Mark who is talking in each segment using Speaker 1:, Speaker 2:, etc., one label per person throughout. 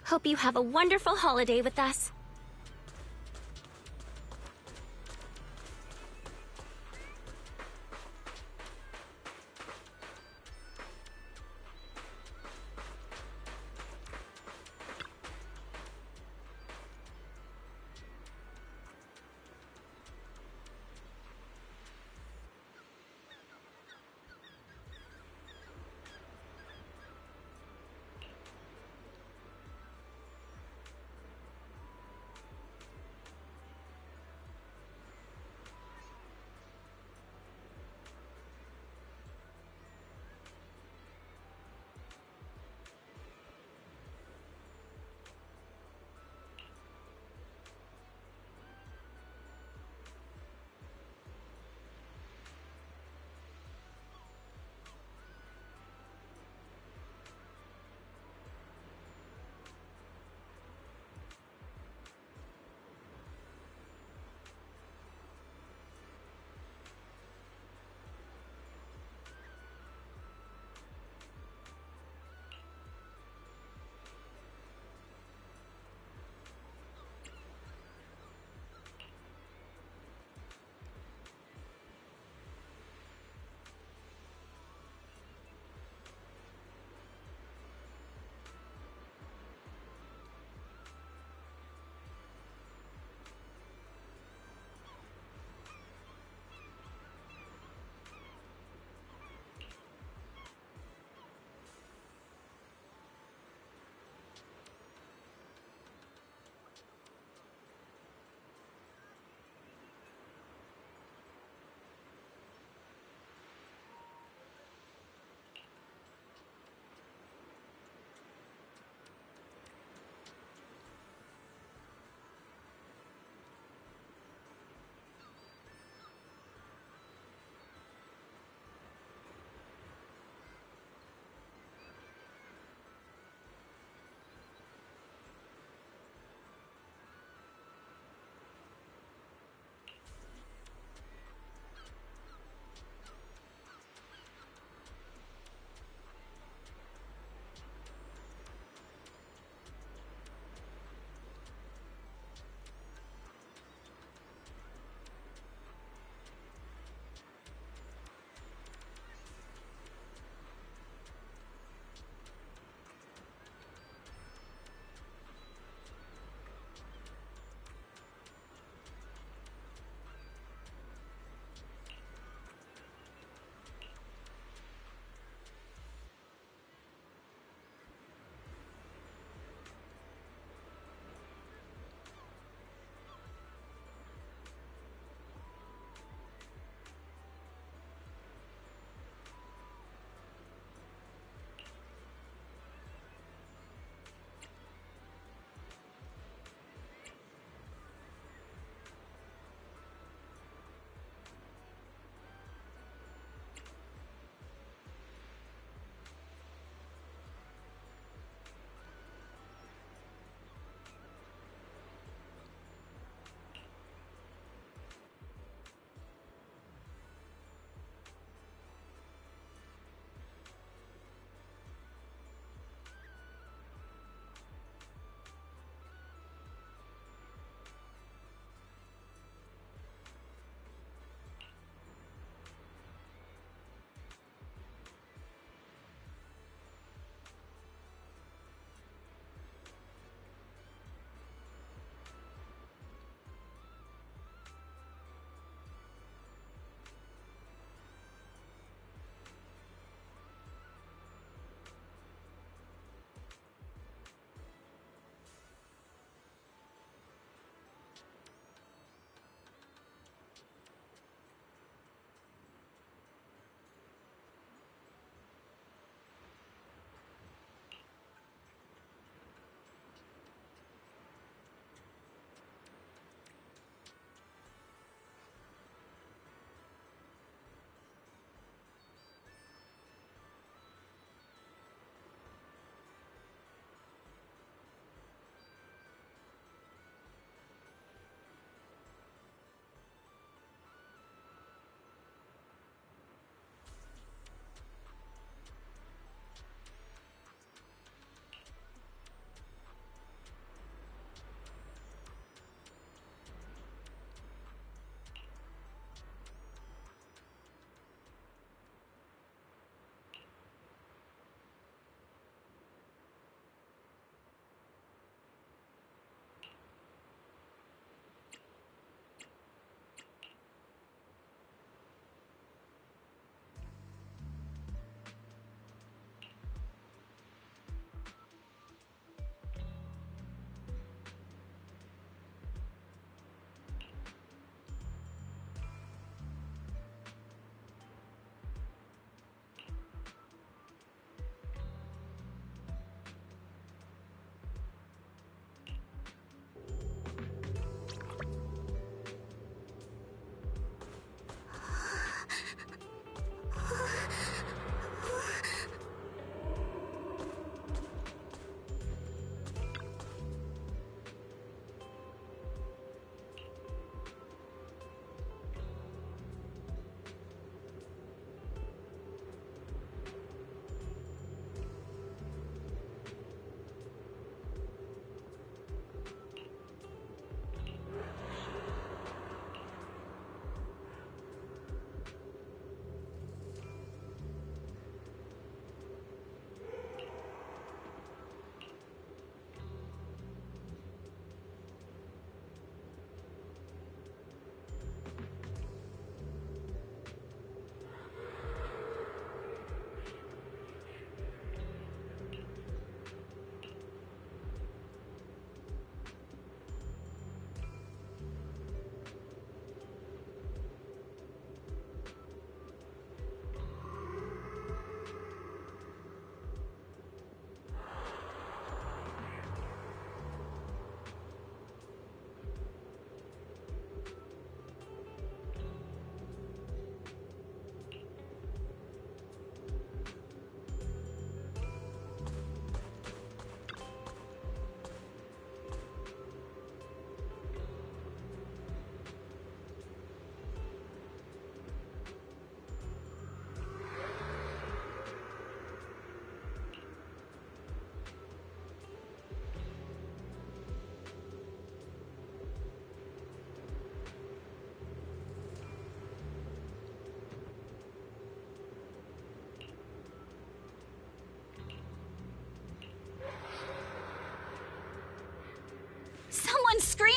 Speaker 1: Hope you have a wonderful holiday with us.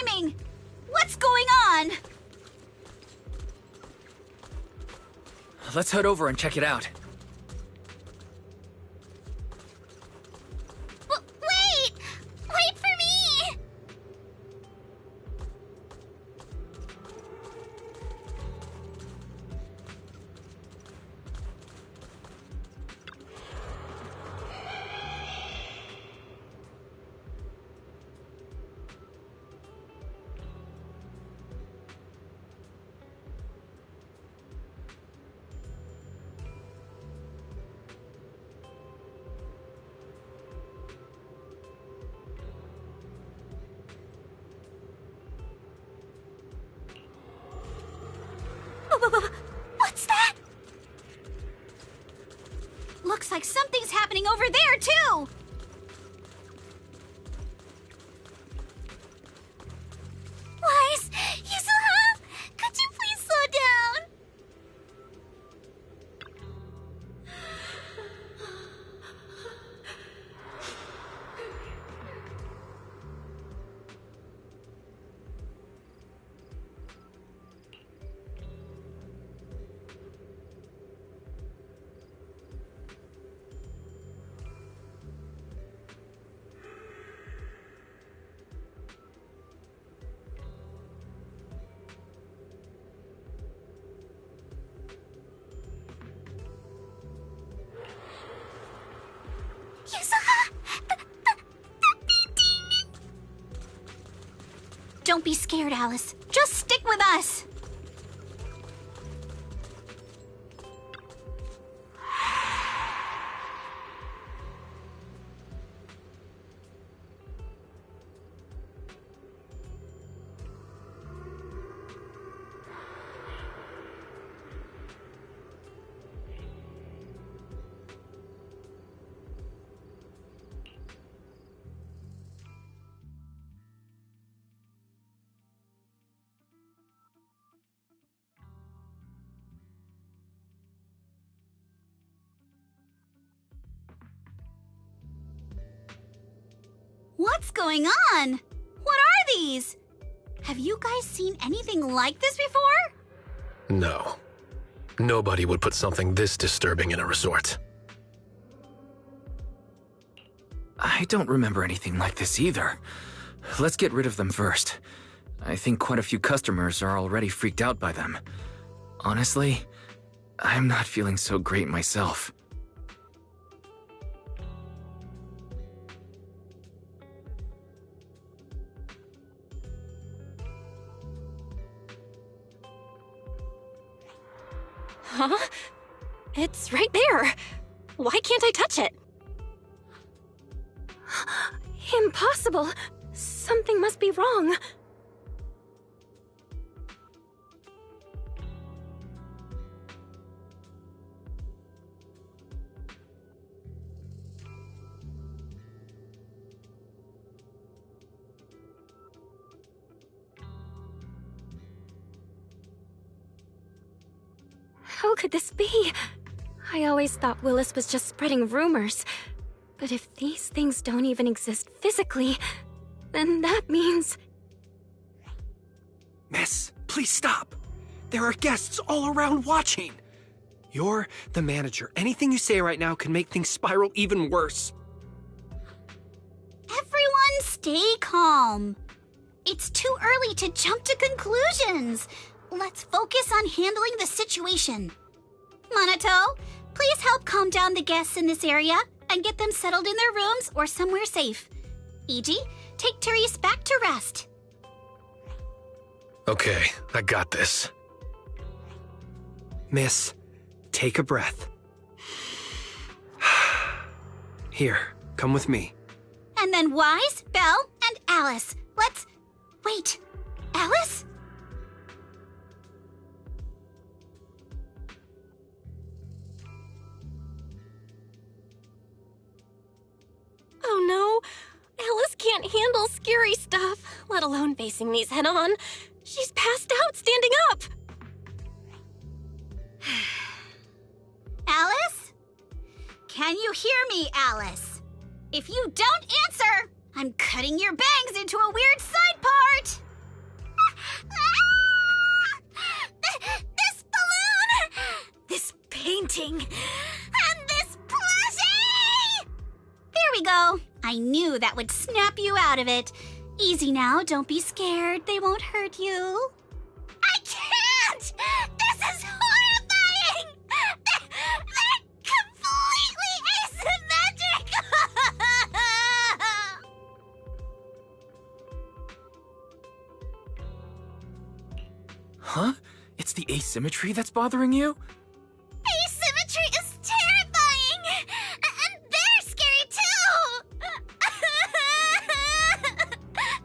Speaker 2: screaming! What's going on?
Speaker 3: Let's head over and check it out.
Speaker 2: Wait! Wait for me! What's that? Looks like something's happening over there, too! Wise, Yuzuha, could you please slow down? Yuzuha! The beating! Don't be scared, Alice. Just stick with us. What's going on? What are these? Have you guys seen anything like this before?
Speaker 4: No. Nobody would put something this disturbing in a resort.
Speaker 3: I don't remember anything like this either. Let's get rid of them first. I think quite a few customers are already freaked out by them. Honestly, I'm not feeling so great myself.
Speaker 1: Huh? It's right there. Why can't I touch it? Impossible. Something must be wrong. How could this be? I always thought Willis was just spreading rumors. But if these things don't even exist physically, then that means...
Speaker 5: Miss, please stop. There are guests all around watching. You're the manager. Anything you say right now can make things spiral even worse.
Speaker 2: Everyone stay calm. It's too early to jump to conclusions. Let's focus on handling the situation. Monato, please help calm down the guests in this area and get them settled in their rooms or somewhere safe. Iji, take Therese back to rest.
Speaker 4: Okay, I got this.
Speaker 5: Miss, take a breath. Here, come with me.
Speaker 2: And then Wise, Belle, and Alice. Let's... Wait, Alice?
Speaker 1: Oh no, Alice can't handle scary stuff, let alone facing these head on. She's passed out standing up.
Speaker 2: Alice? Can you hear me, Alice? If you don't answer, I'm cutting your bangs into a weird side part. haunting. And this plushie! There we go. I knew that would snap you out of it. Easy now, don't be scared. They won't hurt you. I can't! This is horrifying! They're completely asymmetric!
Speaker 3: Huh? It's the asymmetry that's bothering you?
Speaker 2: Asymmetry is terrifying! And they're scary too!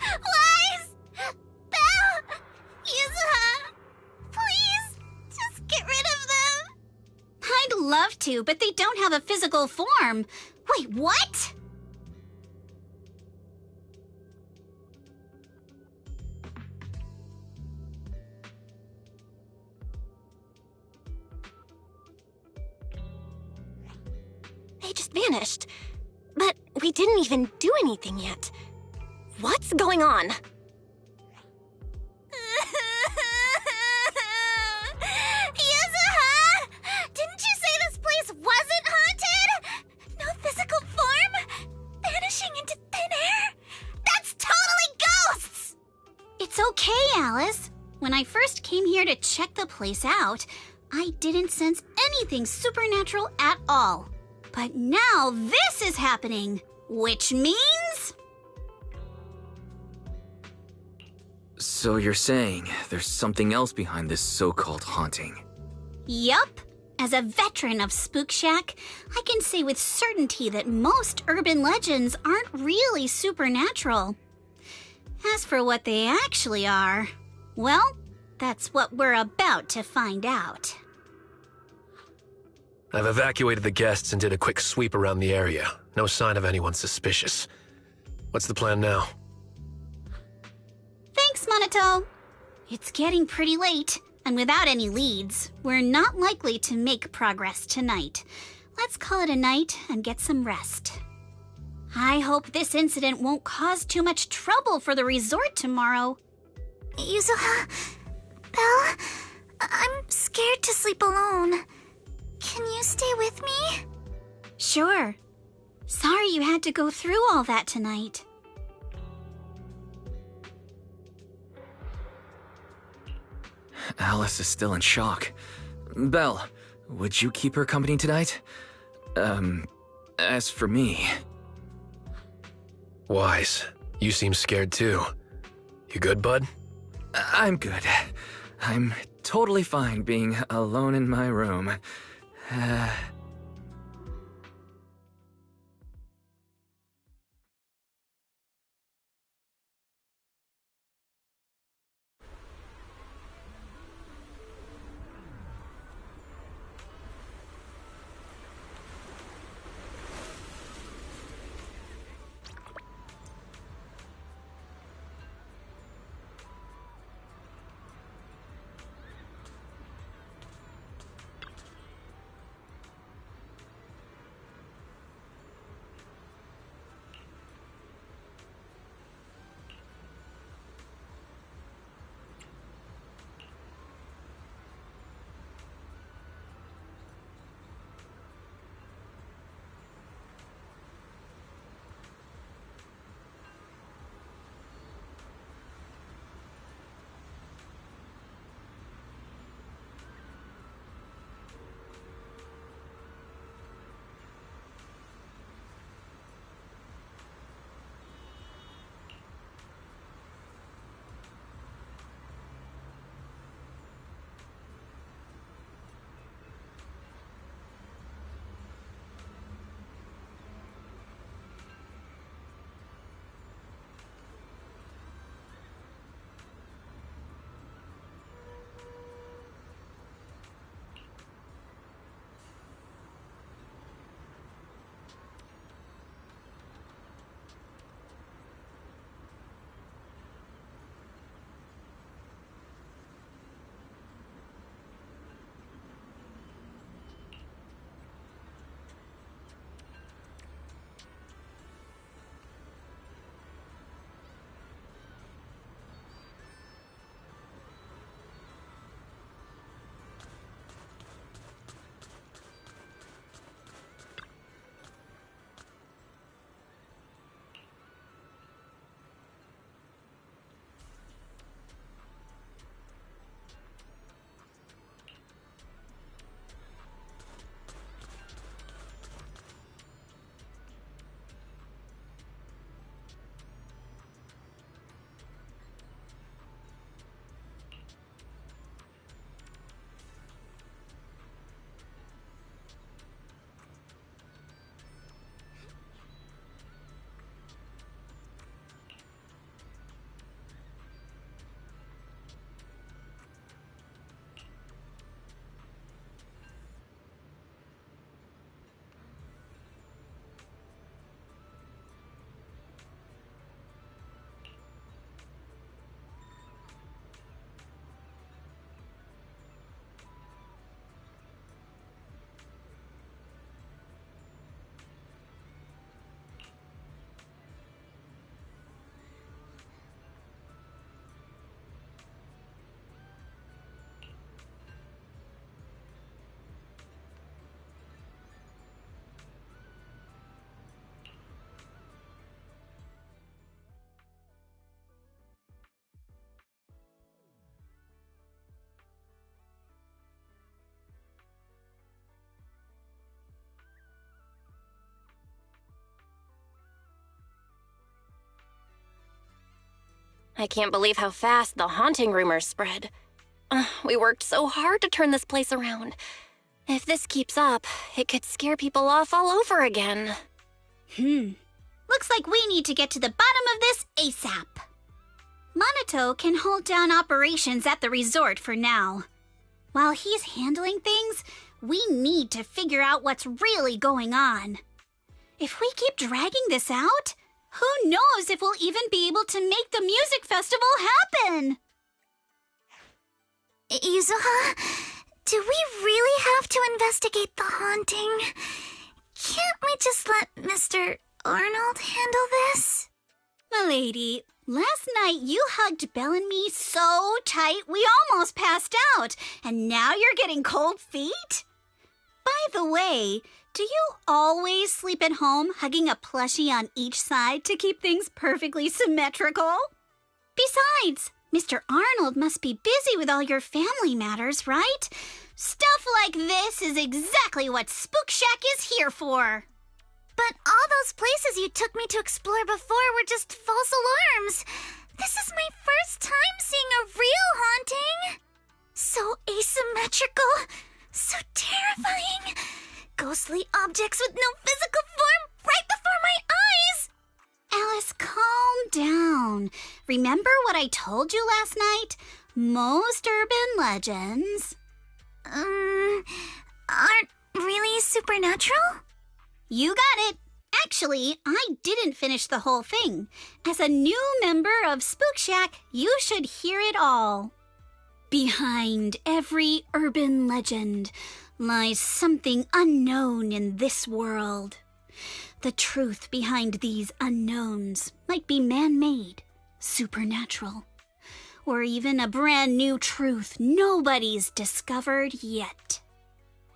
Speaker 2: Wise! Belle! Yuzuha! Please, just get rid of them! I'd love to, but they don't have a physical form. Wait, what?
Speaker 6: They just vanished. But we didn't even do anything yet. What's going on?
Speaker 2: Yuzuha! Didn't you say this place wasn't haunted? No physical form? Vanishing into thin air? That's totally ghosts! It's okay, Alice. When I first came here to check the place out, I didn't sense anything supernatural at all. But now this is happening, which means...
Speaker 3: So you're saying there's something else behind this so-called haunting?
Speaker 2: Yup. As a veteran of Spook Shack, I can say with certainty that most urban legends aren't really supernatural. As for what they actually are, well, that's what we're about to find out.
Speaker 4: I've evacuated the guests and did a quick sweep around the area. No sign of anyone suspicious. What's the plan now?
Speaker 2: Thanks, Monato. It's getting pretty late, and without any leads, we're not likely to make progress tonight. Let's call it a night and get some rest. I hope this incident won't cause too much trouble for the resort tomorrow.
Speaker 7: Yuzuha, Belle, I'm scared to sleep alone. Can you stay with me?
Speaker 2: Sure. Sorry you had to go through all that tonight.
Speaker 3: Alice is still in shock. Belle, would you keep her company tonight? As for me...
Speaker 4: Wise, you seem scared too. You good, bud?
Speaker 3: I'm good. I'm totally fine being alone in my room.
Speaker 6: I can't believe how fast the haunting rumors spread. We worked so hard to turn this place around. If this keeps up, it could scare people off all over again.
Speaker 2: Looks like we need to get to the bottom of this ASAP. Monato can hold down operations at the resort for now. While he's handling things, we need to figure out what's really going on. If we keep dragging this out, who knows if we'll even be able to make the music festival happen?
Speaker 7: Yuzuha, do we really have to investigate the haunting? Can't we just let Mr. Arnold handle this?
Speaker 2: Milady, last night you hugged Belle and me so tight we almost passed out, and now you're getting cold feet? By the way, do you always sleep at home hugging a plushie on each side to keep things perfectly symmetrical? Besides, Mr. Arnold must be busy with all your family matters, right? Stuff like this is exactly what Spook Shack is here for.
Speaker 7: But all those places you took me to explore before were just false alarms. This is my first time seeing a real haunting. So asymmetrical, so terrifying. Ghostly objects with no physical form right before my eyes.
Speaker 2: Alice, calm down. Remember what I told you last night? Most urban legends
Speaker 7: Aren't really supernatural?
Speaker 2: You got it. Actually, I didn't finish the whole thing. As a new member of Spook Shack, you should hear it all. Behind every urban legend lies something unknown in this world. The truth behind these unknowns might be man-made, supernatural, or even a brand new truth nobody's discovered yet.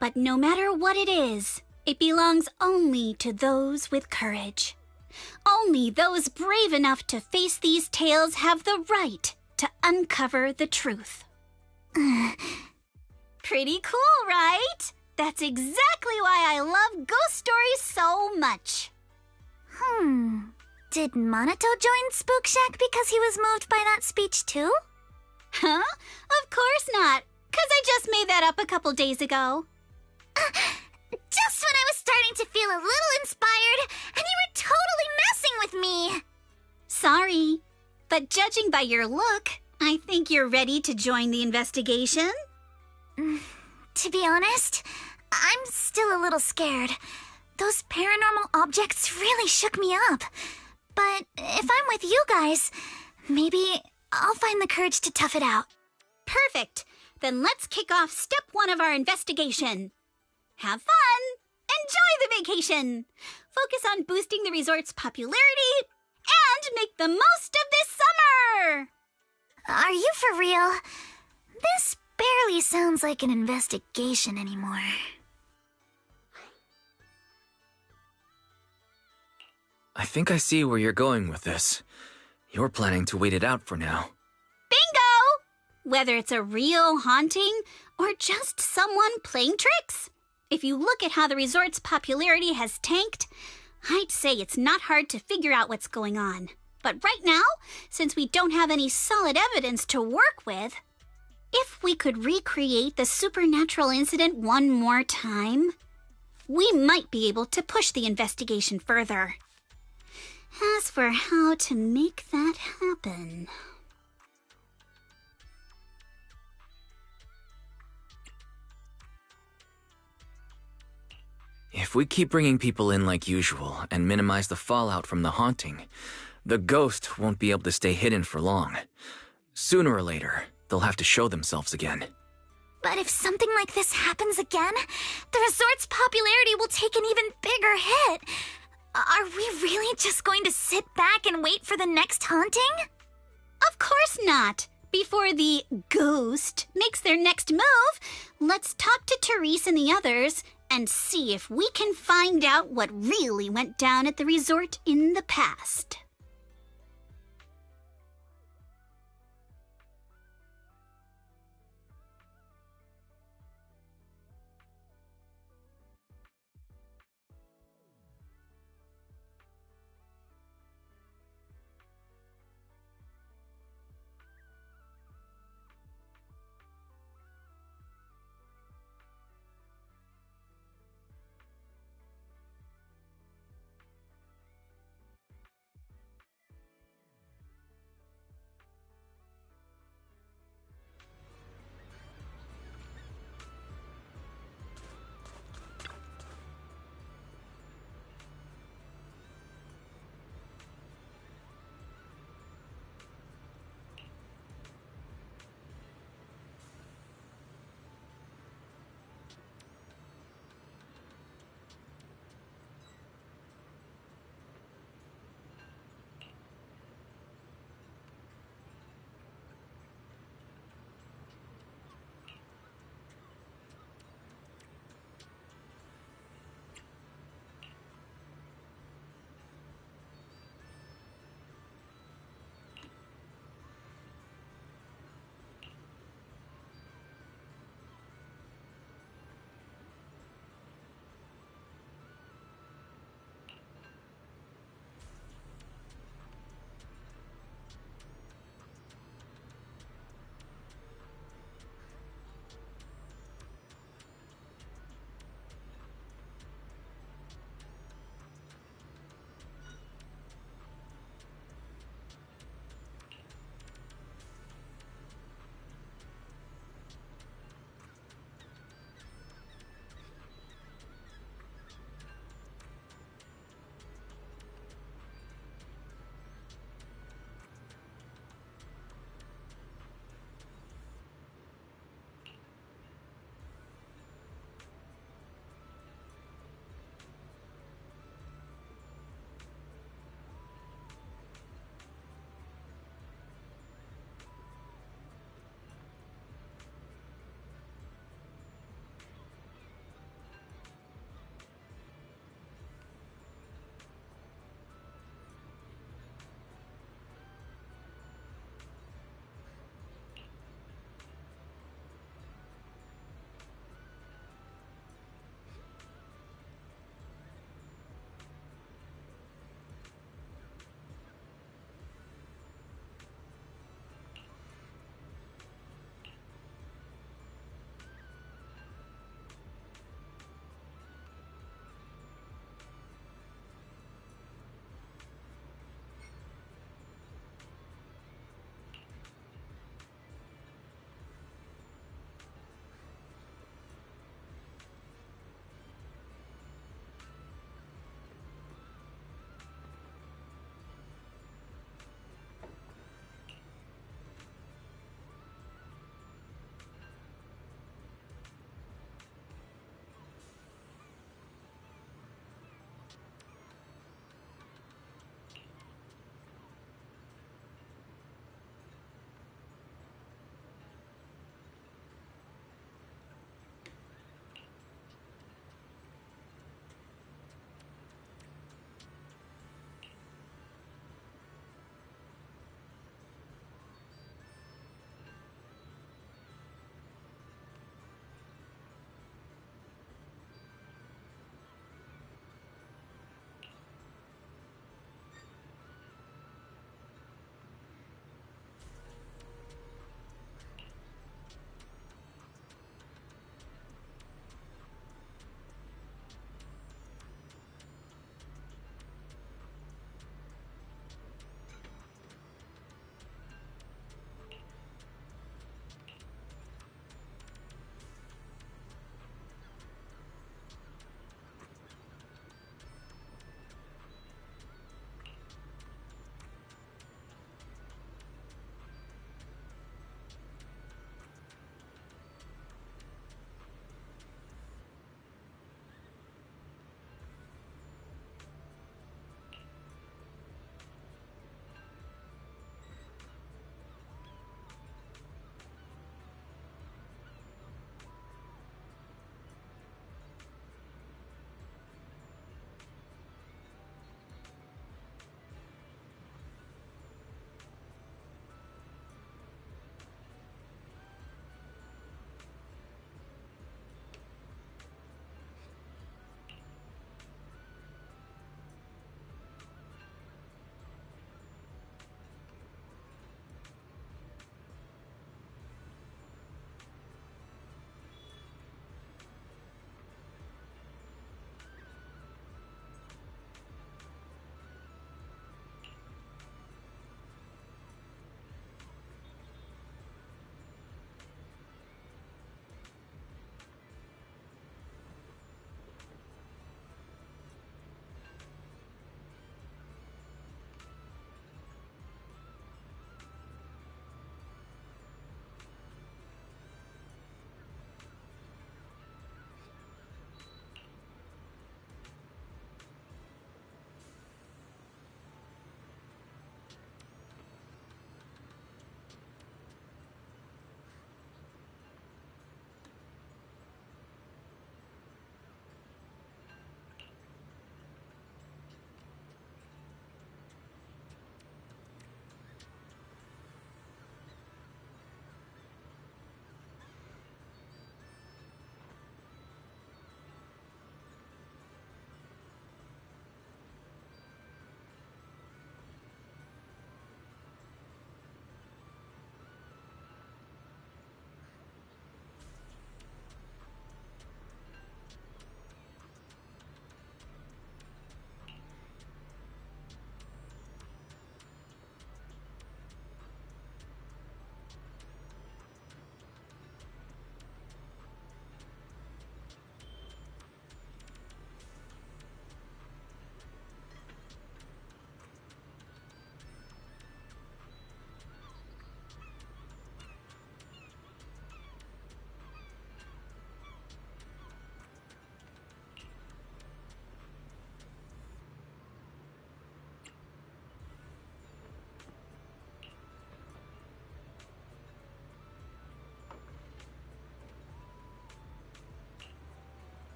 Speaker 2: But no matter what it is, it belongs only to those with courage. Only those brave enough to face these tales have the right to uncover the truth. Pretty cool, right? That's exactly why I love ghost stories so much.
Speaker 7: Did Monato join Spook Shack because he was moved by that speech too?
Speaker 2: Huh? Of course not. 'Cause I just made that up a couple days ago.
Speaker 7: Just when I was starting to feel a little inspired, and you were totally messing with me.
Speaker 2: Sorry, but judging by your look, I think you're ready to join the investigation.
Speaker 7: To be honest, I'm still a little scared. Those paranormal objects really shook me up. But if I'm with you guys, maybe I'll find the courage to tough it out.
Speaker 2: Perfect. Then let's kick off step 1 of our investigation. Have fun! Enjoy the vacation! Focus on boosting the resort's popularity and make the most of this summer!
Speaker 7: Are you for real? This barely sounds like an investigation anymore.
Speaker 3: I think I see where you're going with this. You're planning to wait it out for now.
Speaker 2: Bingo! Whether it's a real haunting or just someone playing tricks. If you look at how the resort's popularity has tanked, I'd say it's not hard to figure out what's going on. But right now, since we don't have any solid evidence to work with, if we could recreate the supernatural incident one more time, we might be able to push the investigation further. As for how to make that happen...
Speaker 3: If we keep bringing people in like usual and minimize the fallout from the haunting, the ghost won't be able to stay hidden for long. Sooner or later, they'll have to show themselves again.
Speaker 7: But if something like this happens again, the resort's popularity will take an even bigger hit. Are we really just going to sit back and wait for the next haunting?
Speaker 2: Of course not. Before the ghost makes their next move, let's talk to Therese and the others and see if we can find out what really went down at the resort in the past.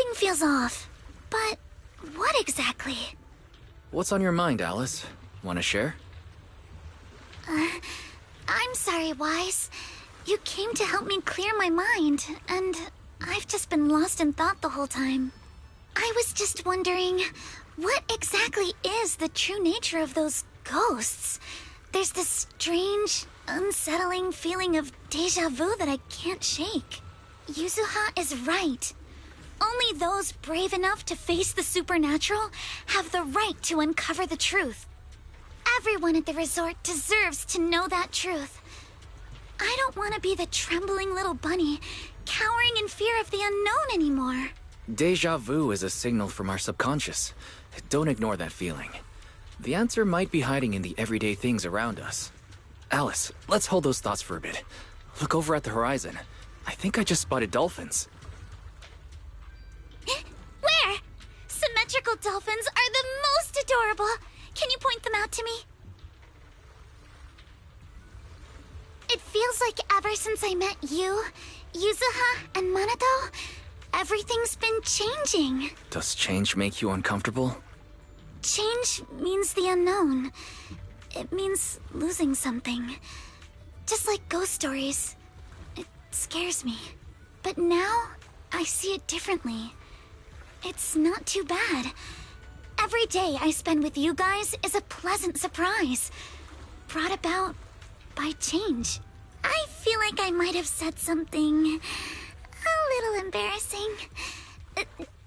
Speaker 7: Something feels off. But what exactly?
Speaker 3: What's on your mind, Alice? Want to share?
Speaker 7: I'm sorry, Wise. You came to help me clear my mind, and I've just been lost in thought the whole time. I was just wondering, what exactly is the true nature of those ghosts? There's this strange, unsettling feeling of deja vu that I can't shake. Yuzuha is right. Only those brave enough to face the supernatural have the right to uncover the truth. Everyone at the resort deserves to know that truth. I don't want to be the trembling little bunny, cowering in fear of the unknown anymore.
Speaker 3: Deja vu is a signal from our subconscious. Don't ignore that feeling. The answer might be hiding in the everyday things around us. Alice, let's hold those thoughts for a bit. Look over at the horizon. I think I just spotted dolphins.
Speaker 7: Where? Symmetrical dolphins are the most adorable. Can you point them out to me? It feels like ever since I met you, Yuzuha, and Manato, everything's been changing.
Speaker 3: Does change make you uncomfortable?
Speaker 7: Change means the unknown. It means losing something. Just like ghost stories. It scares me. But now, I see it differently. It's not too bad. Every day I spend with you guys is a pleasant surprise. Brought about by change. I feel like I might have said something a little embarrassing.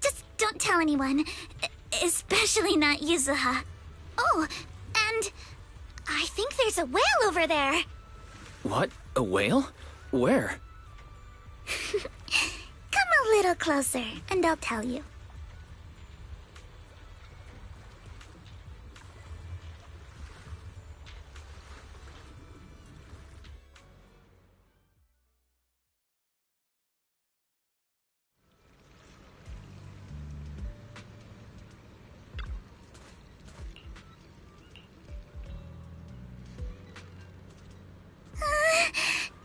Speaker 7: Just don't tell anyone. Especially not Yuzuha. Oh, and I think there's a whale over there.
Speaker 3: What? A whale? Where?
Speaker 7: Come a little closer, and I'll tell you.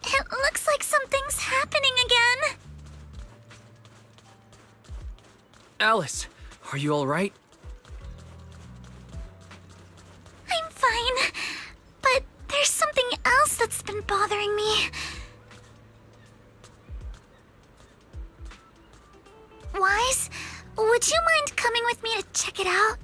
Speaker 7: It looks like something's happening again.
Speaker 3: Alice, are you alright?
Speaker 7: I'm fine, but there's something else that's been bothering me. Wise, would you mind coming with me to check it out?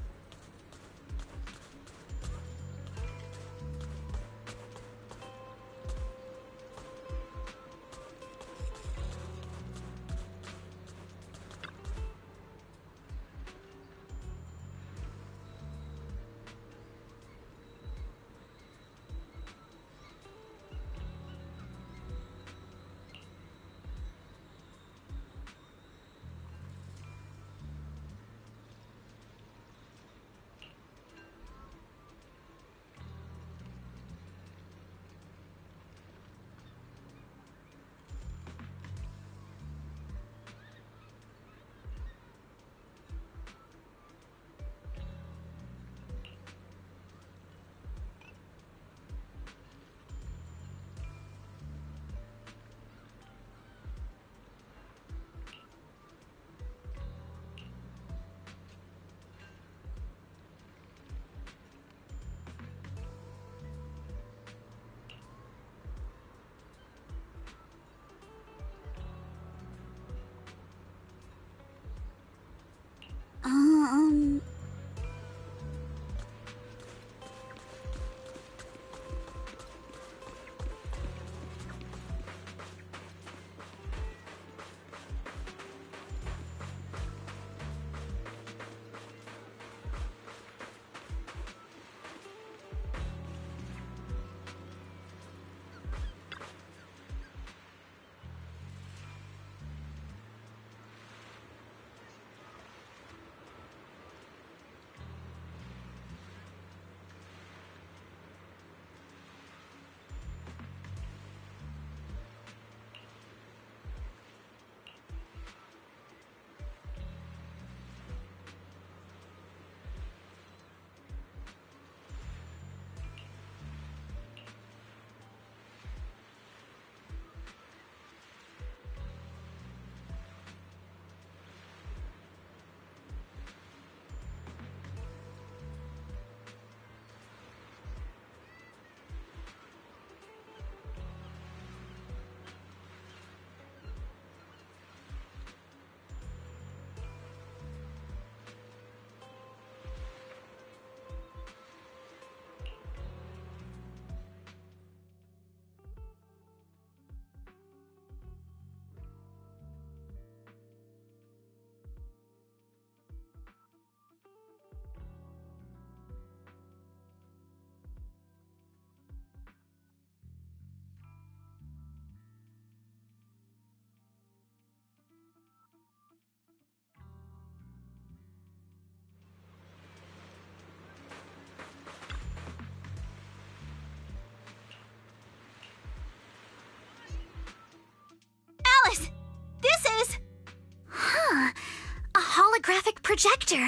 Speaker 7: projector,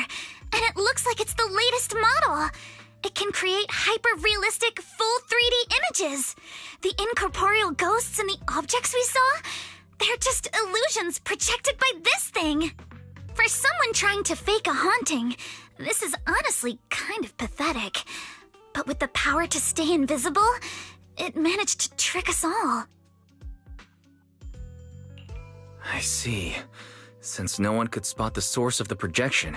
Speaker 7: and it looks like it's the latest model. It can create hyper-realistic, full 3D images. The incorporeal ghosts and the objects we saw, they're just illusions projected by this thing. For someone trying to fake a haunting, this is honestly kind of pathetic. But with the power to stay invisible, it managed to trick us all.
Speaker 3: I see. Since no one could spot the source of the projection,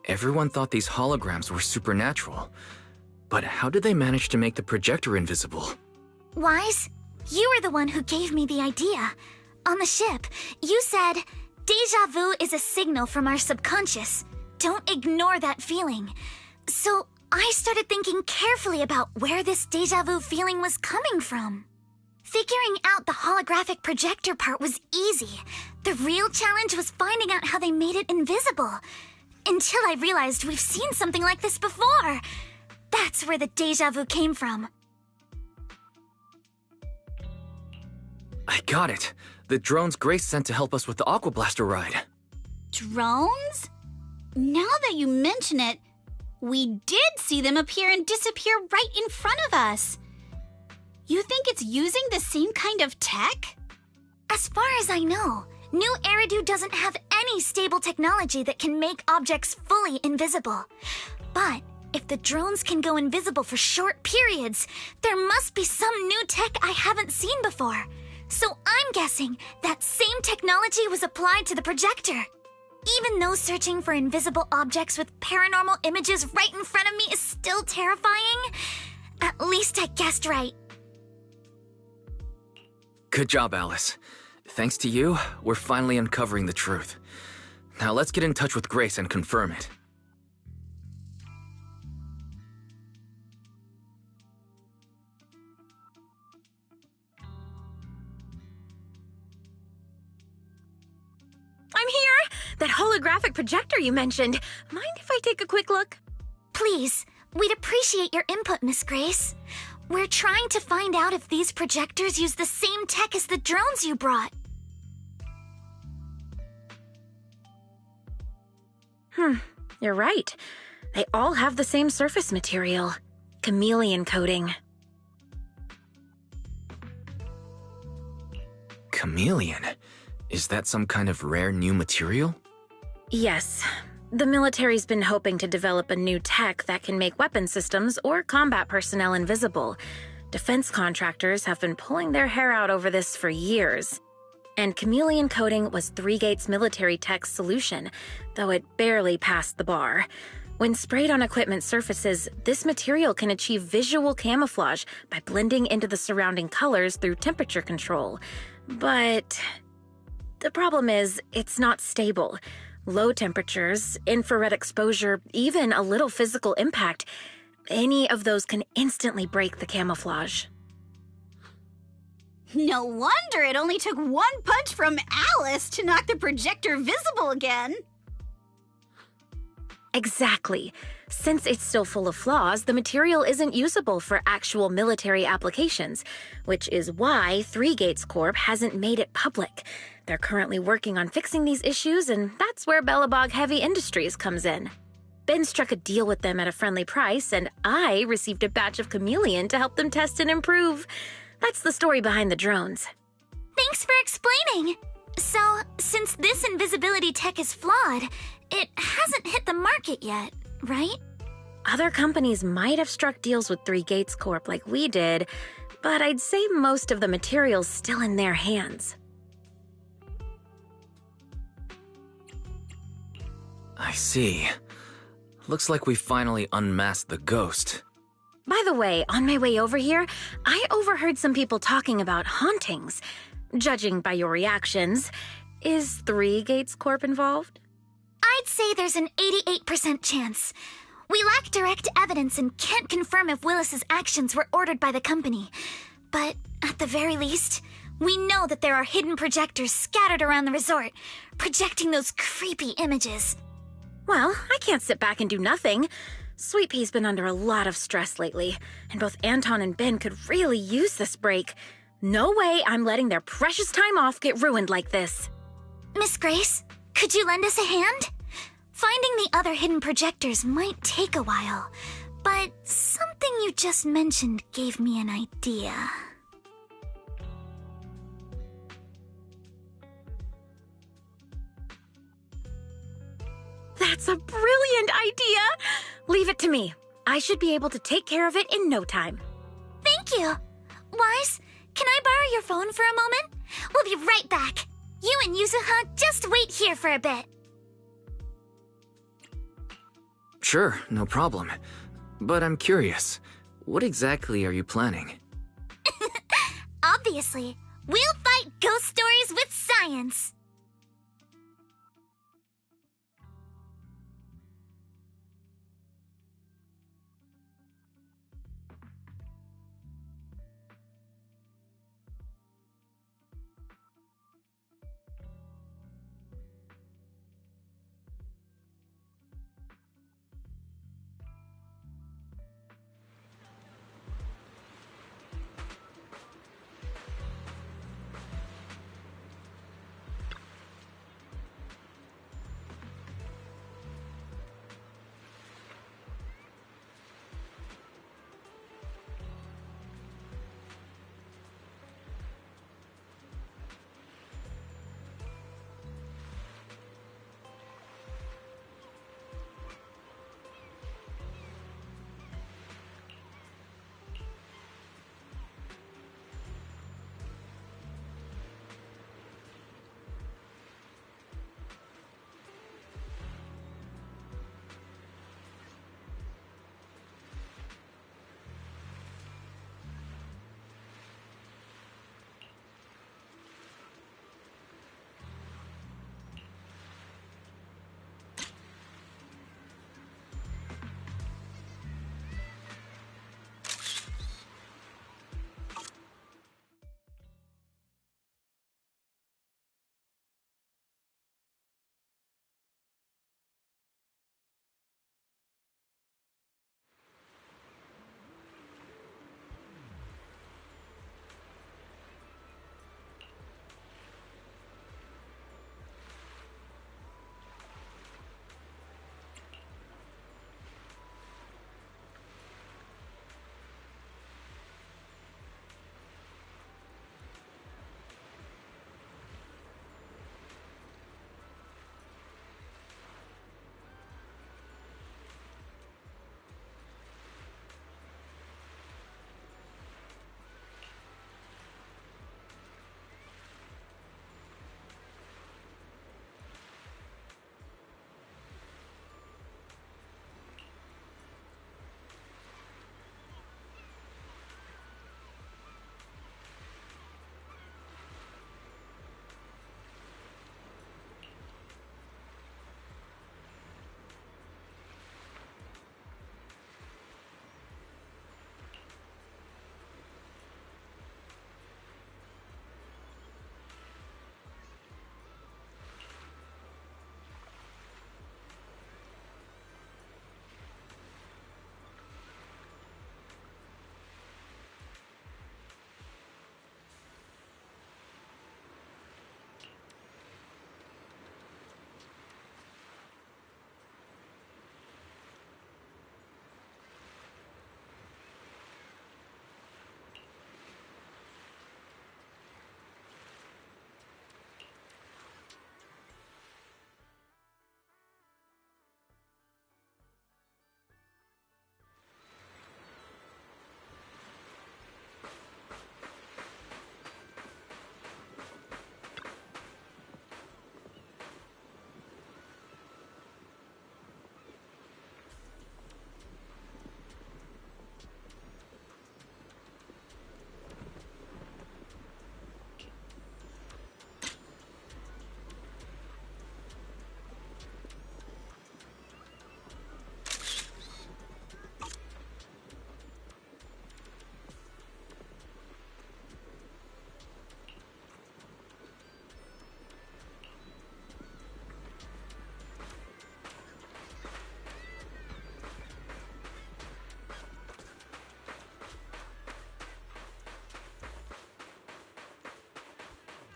Speaker 3: everyone thought these holograms were supernatural. But how did they manage to make the projector invisible?
Speaker 7: Wise, you were the one who gave me the idea. On the ship, you said, "Deja vu is a signal from our subconscious. Don't ignore that feeling." So I started thinking carefully about where this deja vu feeling was coming from. Figuring out the holographic projector part was easy. The real challenge was finding out how they made it invisible. Until I realized we've seen something like this before. That's where the deja vu came from.
Speaker 3: I got it. The drones Grace sent to help us with the Aqua Blaster ride.
Speaker 2: Drones? Now that you mention it, we did see them appear and disappear right in front of us. You think it's using the same kind of tech?
Speaker 7: As far as I know, New Eridu doesn't have any stable technology that can make objects fully invisible. But if the drones can go invisible for short periods, there must be some new tech I haven't seen before. So I'm guessing that same technology was applied to the projector. Even though searching for invisible objects with paranormal images right in front of me is still terrifying, at least I guessed right.
Speaker 3: Good job, Alice. Thanks to you, we're finally uncovering the truth. Now let's get in touch with Grace and confirm it.
Speaker 8: I'm here! That holographic projector you mentioned. Mind if I take a quick look?
Speaker 7: Please, we'd appreciate your input, Miss Grace. We're trying to find out if these projectors use the same tech as the drones you brought.
Speaker 8: You're right. They all have the same surface material. Chameleon coating.
Speaker 3: Chameleon? Is that some kind of rare new material?
Speaker 8: Yes. The military's been hoping to develop a new tech that can make weapon systems or combat personnel invisible. Defense contractors have been pulling their hair out over this for years. And chameleon coating was Three Gates military tech's solution, though it barely passed the bar. When sprayed on equipment surfaces, this material can achieve visual camouflage by blending into the surrounding colors through temperature control. But the problem is, it's not stable. Low temperatures, infrared exposure, even a little physical impact, any of those can instantly break the camouflage.
Speaker 2: No wonder it only took one punch from Alice to knock the projector visible again.
Speaker 8: Exactly. Since it's still full of flaws, the material isn't usable for actual military applications, which is why Three Gates Corp hasn't made it public. They're currently working on fixing these issues, and that's where Bellabog Heavy Industries comes in. Ben struck a deal with them at a friendly price, and I received a batch of chameleon to help them test and improve. That's the story behind the drones.
Speaker 7: Thanks for explaining. So, since this invisibility tech is flawed, it hasn't hit the market yet, right?
Speaker 8: Other companies might have struck deals with Three Gates Corp like we did, but I'd say most of the material's still in their hands.
Speaker 3: I see. Looks like we finally unmasked the ghost.
Speaker 8: By the way, on my way over here, I overheard some people talking about hauntings. Judging by your reactions, is Three Gates Corp involved?
Speaker 7: I'd say there's an 88% chance. We lack direct evidence and can't confirm if Willis's actions were ordered by the company. But at the very least, we know that there are hidden projectors scattered around the resort, projecting those creepy images.
Speaker 8: Well, I can't sit back and do nothing. Sweet Pea's been under a lot of stress lately, and both Anton and Ben could really use this break. No way I'm letting their precious time off get ruined like this.
Speaker 7: Miss Grace, could you lend us a hand? Finding the other hidden projectors might take a while, but something you just mentioned gave me an idea.
Speaker 8: That's a brilliant idea! Leave it to me. I should be able to take care of it in no time.
Speaker 7: Thank you. Wise, can I borrow your phone for a moment? We'll be right back. You and Yuzuha just wait here for a bit.
Speaker 3: Sure, no problem. But I'm curious, what exactly are you planning?
Speaker 7: Obviously, we'll fight ghost stories with science.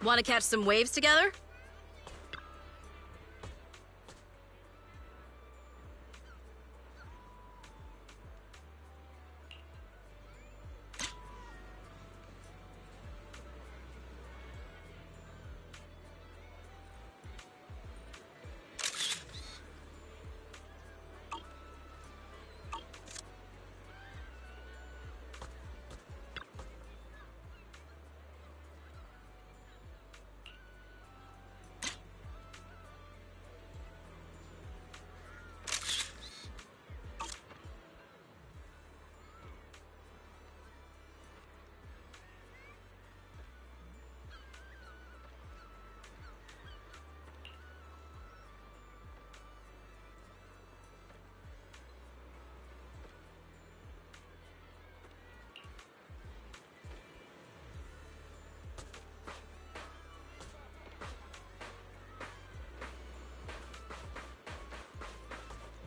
Speaker 9: Want to catch some waves together?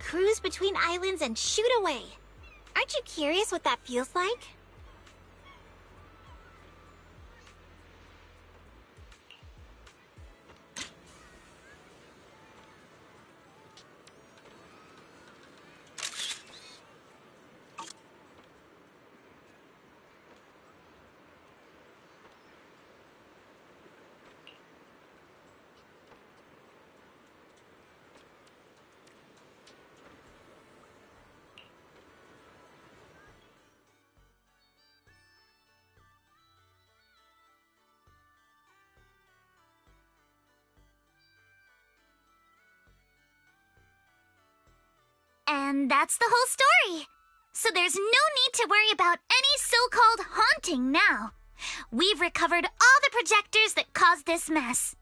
Speaker 7: cruise between islands and shoot away. Aren't you curious what that feels like? And that's the whole story. So there's no need to worry about any so-called haunting now. We've recovered all the projectors that caused this mess.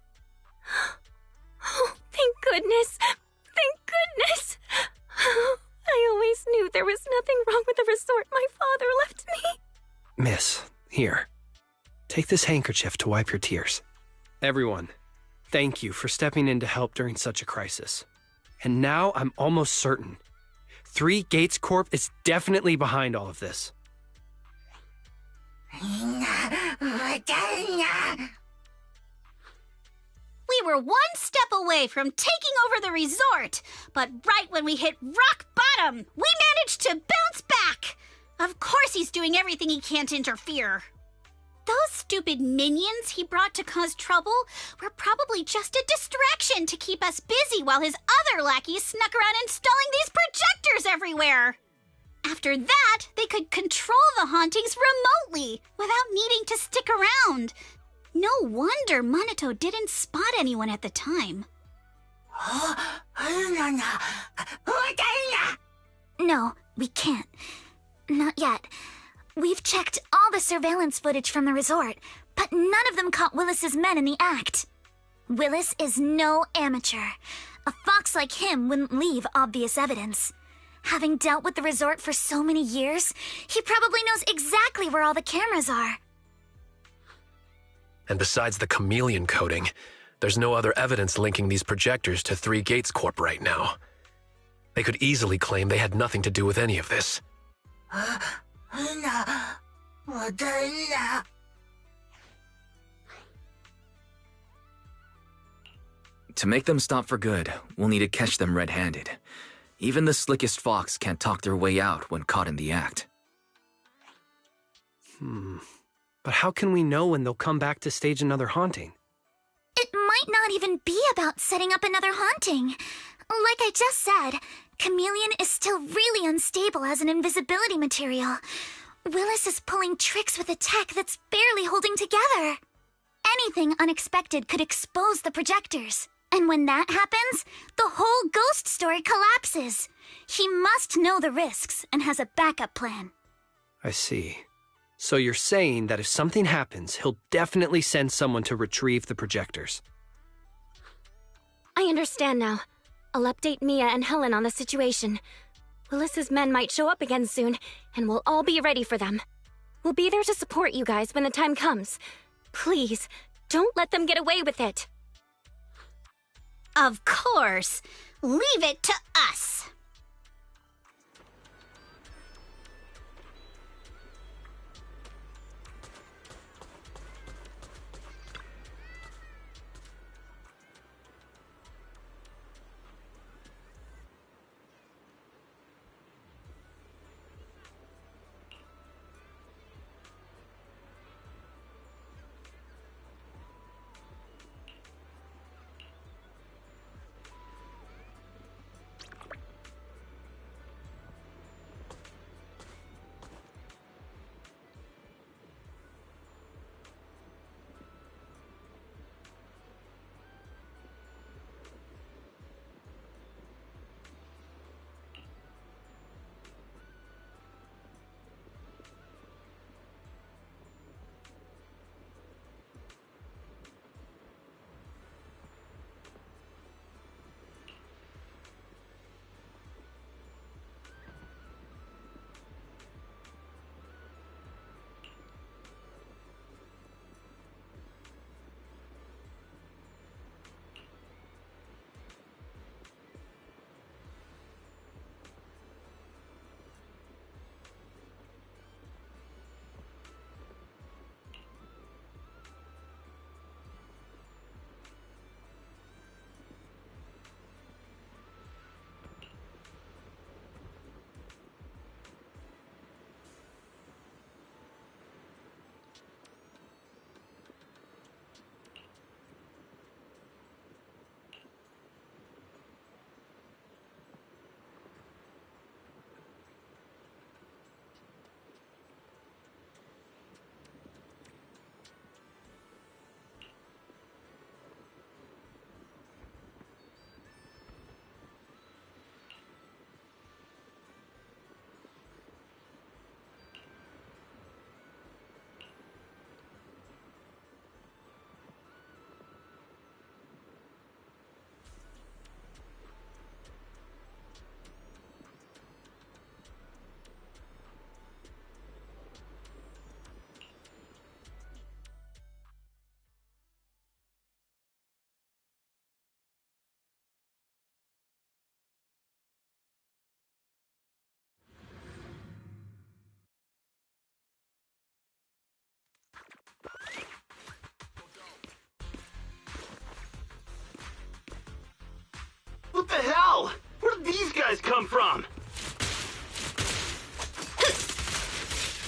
Speaker 1: Oh, thank goodness. Thank goodness. I always knew there was nothing wrong with the resort my father left me.
Speaker 5: Miss, here. Take this handkerchief to wipe your tears. Everyone, thank you for stepping in to help during such a crisis. And now I'm almost certain Three Gates Corp is definitely behind all of this.
Speaker 2: We were one step away from taking over the resort, but right when we hit rock bottom, we managed to bounce back. Of course he's doing everything he can to interfere. Those stupid minions he brought to cause trouble were probably just a distraction to keep us busy while his other lackeys snuck around installing these projectors everywhere. After that, they could control the hauntings remotely without needing to stick around. No wonder Minato didn't spot anyone at the time.
Speaker 7: No, we can't. Not yet. We've checked all the surveillance footage from the resort, but none of them caught Willis's men in the act. Willis is no amateur. A fox like him wouldn't leave obvious evidence. Having dealt with the resort for so many years, he probably knows exactly where all the cameras are.
Speaker 4: And besides the chameleon coating, there's no other evidence linking these projectors to Three Gates Corp right now. They could easily claim they had nothing to do with any of this.
Speaker 3: To make them stop for good, we'll need to catch them red-handed. Even the slickest fox can't talk their way out when caught in the act.
Speaker 5: But how can we know when they'll come back to stage another haunting?
Speaker 7: It might not even be about setting up another haunting. Like I just said, Chameleon is still really unstable as an invisibility material. Willis is pulling tricks with a tech that's barely holding together. Anything unexpected could expose the projectors. And when that happens, the whole ghost story collapses. He must know the risks and has a backup plan.
Speaker 5: I see. So you're saying that if something happens, he'll definitely send someone to retrieve the projectors.
Speaker 1: I understand now. I'll update Mia and Helen on the situation. Willis's men might show up again soon, and we'll all be ready for them. We'll be there to support you guys when the time comes. Please, don't let them get away with it.
Speaker 2: Of course. Leave it to us.
Speaker 9: the hell? Where did these guys come from?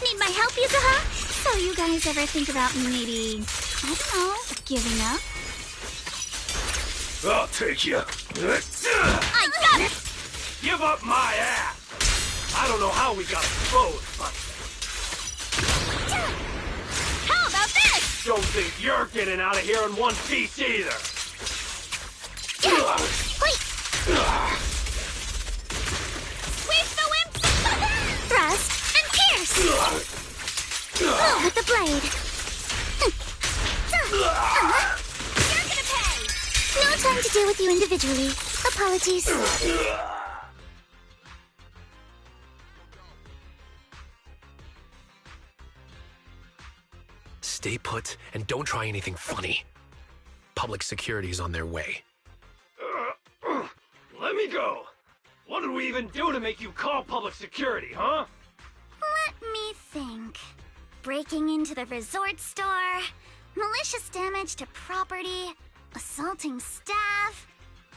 Speaker 2: Need my help, Yuzuha? So you guys ever think about maybe, I don't know, giving up?
Speaker 9: I'll take you.
Speaker 2: I got it!
Speaker 9: Give up my ass! I don't know how we got exposed, but...
Speaker 2: How about this?
Speaker 9: Don't think you're getting out of here in one piece either!
Speaker 2: Wait! Sweep the wimp!
Speaker 7: Thrust and pierce! Move with the blade.
Speaker 2: You're gonna pay!
Speaker 7: No time to deal with you individually. Apologies.
Speaker 4: Stay put and don't try anything funny. Public security's on their way.
Speaker 9: Let me go! What did we even do to make you call public security, huh?
Speaker 7: Let me think. Breaking into the resort store, malicious damage to property, assaulting staff,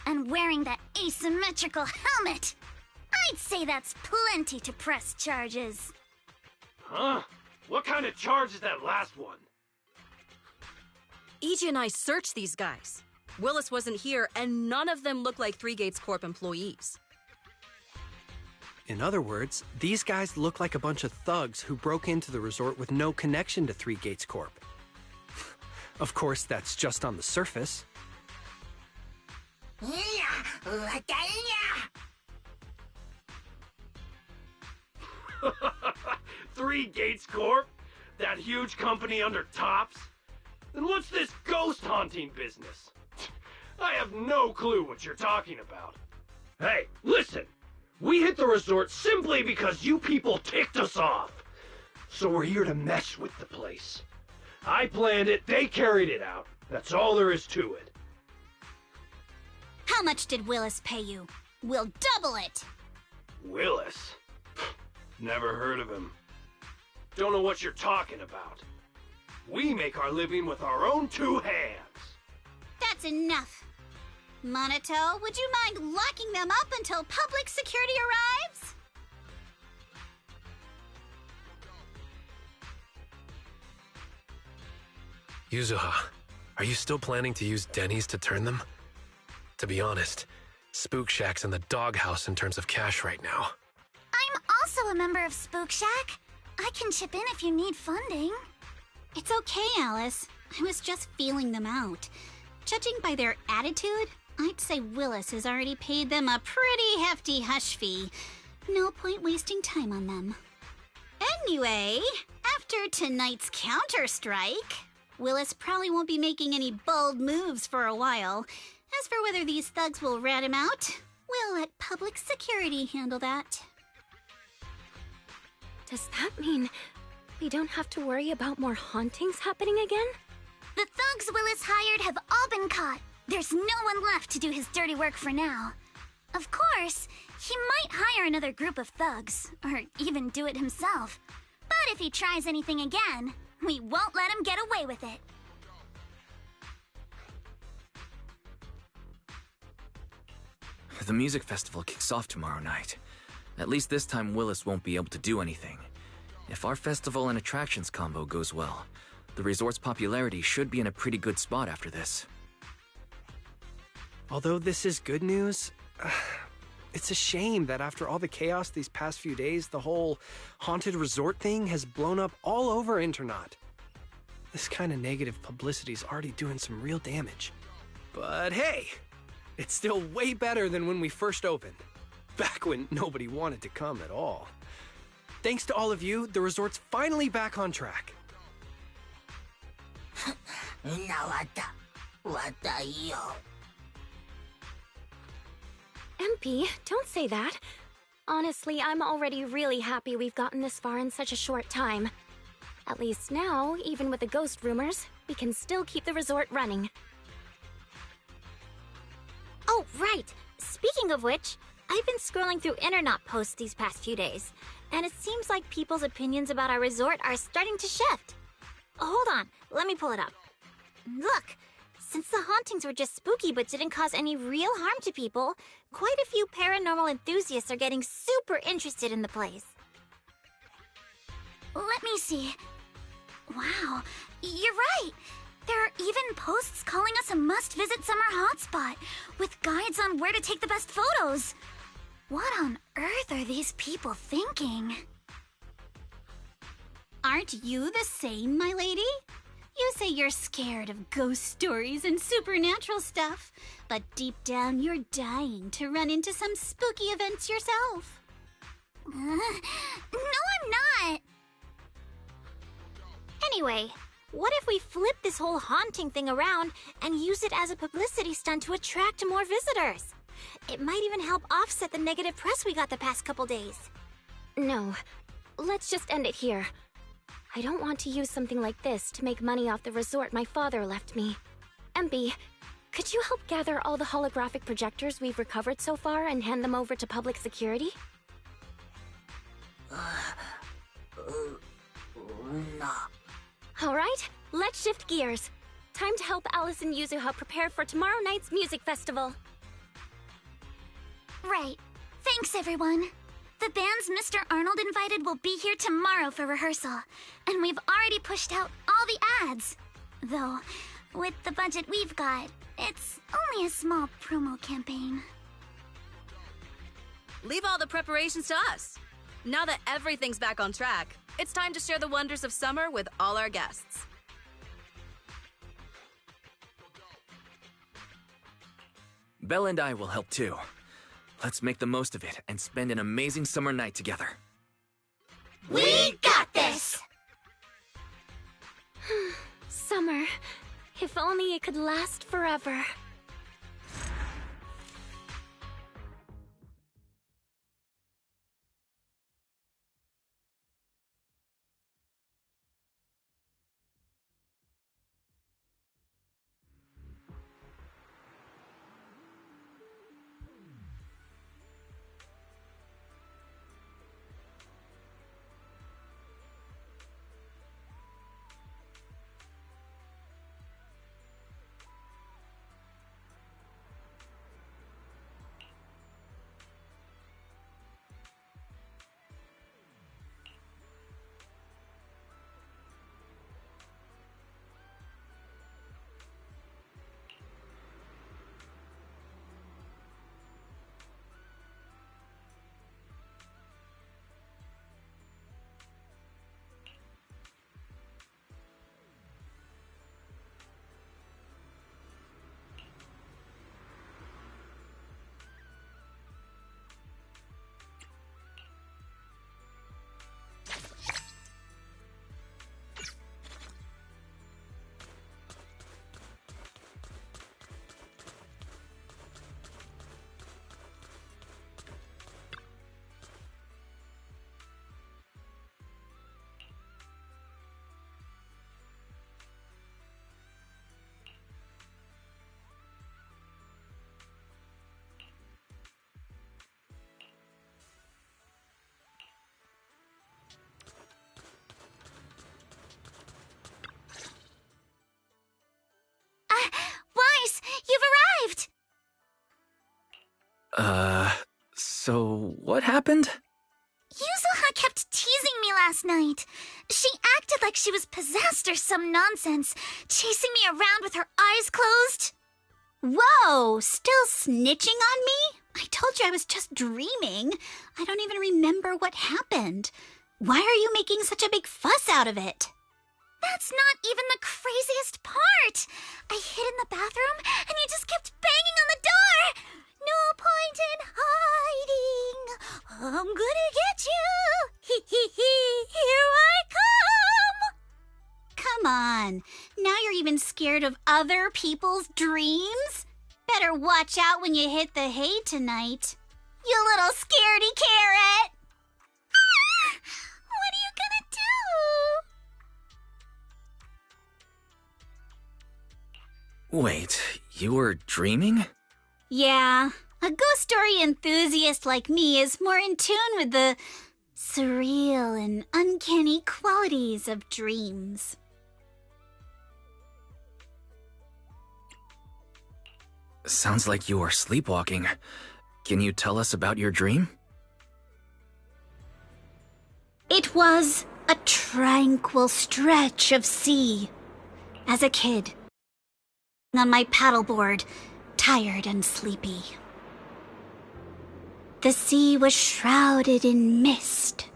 Speaker 7: and wearing that asymmetrical helmet. I'd say that's plenty to press charges.
Speaker 9: Huh? What kind of charge is that last one?
Speaker 10: EJ and I searched these guys. Willis wasn't here, and none of them look like Three Gates Corp employees.
Speaker 5: In other words, these guys look like a bunch of thugs who broke into the resort with no connection to Three Gates Corp. Of course, that's just on the surface.
Speaker 9: Three Gates Corp? That huge company under Tops? Then what's this ghost haunting business? I have no clue what you're talking about. Hey, listen! We hit the resort simply because you people ticked us off. So we're here to mess with the place. I planned it, they carried it out. That's all there is to it.
Speaker 2: How much did Willis pay you? We'll double it!
Speaker 9: Willis? Never heard of him. Don't know what you're talking about. We make our living with our own two hands.
Speaker 2: That's enough. Monato, would you mind locking them up until public security arrives?
Speaker 4: Yuzuha, are you still planning to use Denny's to turn them? To be honest, Spook Shack's in the doghouse in terms of cash right now.
Speaker 7: I'm also a member of Spook Shack. I can chip in if you need funding.
Speaker 2: It's okay, Alice. I was just feeling them out. Judging by their attitude, I'd say Willis has already paid them a pretty hefty hush fee. No point wasting time on them. Anyway, after tonight's counter-strike, Willis probably won't be making any bold moves for a while. As for whether these thugs will rat him out, we'll let public security handle that.
Speaker 1: Does that mean we don't have to worry about more hauntings happening again?
Speaker 7: The thugs Willis hired have all been caught. There's no one left to do his dirty work for now. Of course, he might hire another group of thugs, or even do it himself. But if he tries anything again, we won't let him get away with it.
Speaker 3: The music festival kicks off tomorrow night. At least this time Willis won't be able to do anything. If our festival and attractions combo goes well, the resort's popularity should be in a pretty good spot after this.
Speaker 5: Although this is good news, it's a shame that after all the chaos these past few days, the whole haunted resort thing has blown up all over Internaut. This kind of negative publicity is already doing some real damage. But hey, it's still way better than when we first opened, back when nobody wanted to come at all. Thanks to all of you, the resort's finally back on track.
Speaker 1: MP, don't say that. Honestly, I'm already really happy we've gotten this far in such a short time. At least now, even with the ghost rumors, we can still keep the resort running.
Speaker 7: Oh, right. Speaking of which, I've been scrolling through Internaut posts these past few days, and it seems like people's opinions about our resort are starting to shift. Hold on, let me pull it up. Look, Since the hauntings were just spooky but didn't cause any real harm to people, quite a few paranormal enthusiasts are getting super interested in the place. Let me see. Wow, you're right. There are even posts calling us a must-visit summer hotspot, with guides on where to take the best photos. What on earth are these people thinking?
Speaker 2: Aren't you the same, my lady? You say you're scared of ghost stories and supernatural stuff, but deep down you're dying to run into some spooky events yourself.
Speaker 7: No, I'm not. Anyway, what if we flip this whole haunting thing around and use it as a publicity stunt to attract more visitors? It might even help offset the negative press we got the past couple days.
Speaker 1: No, let's just end it here. I don't want to use something like this to make money off the resort my father left me. MP, could you help gather all the holographic projectors we've recovered so far and hand them over to public security?
Speaker 2: No.
Speaker 1: Alright, let's shift gears. Time to help Alice and Yuzuha prepare for tomorrow night's music festival.
Speaker 7: Right. Thanks, everyone. The bands Mr. Arnold invited will be here tomorrow for rehearsal, and we've already pushed out all the ads. Though, with the budget we've got, it's only a small promo campaign.
Speaker 10: Leave all the preparations to us. Now that everything's back on track, it's time to share the wonders of summer with all our guests.
Speaker 3: Belle and I will help too. Let's make the most of it and spend an amazing summer night together.
Speaker 7: We got this!
Speaker 1: Summer. If only it could last forever.
Speaker 7: Weiss, you've arrived!
Speaker 3: So what happened?
Speaker 7: Yuzuha kept teasing me last night. She acted like she was possessed or some nonsense, chasing me around with her eyes closed.
Speaker 2: Whoa, still snitching on me? I told you I was just dreaming. I don't even remember what happened. Why are you making such a big fuss out of it?
Speaker 7: That's not even the craziest part. I hid in the bathroom and you just kept banging on the door. No point in hiding. I'm gonna get you. Hee hee hee, here I come.
Speaker 2: Come on. Now you're even scared of other people's dreams? Better watch out when you hit the hay tonight.
Speaker 7: You little scaredy carrot. Ah! What are you gonna do?
Speaker 3: Wait, you were dreaming?
Speaker 2: Yeah, a ghost story enthusiast like me is more in tune with the surreal and uncanny qualities of dreams.
Speaker 3: Sounds like you are sleepwalking. Can you tell us about your dream?
Speaker 2: It was a tranquil stretch of sea. As a kid, on my paddleboard, tired and sleepy. The sea was shrouded in mist,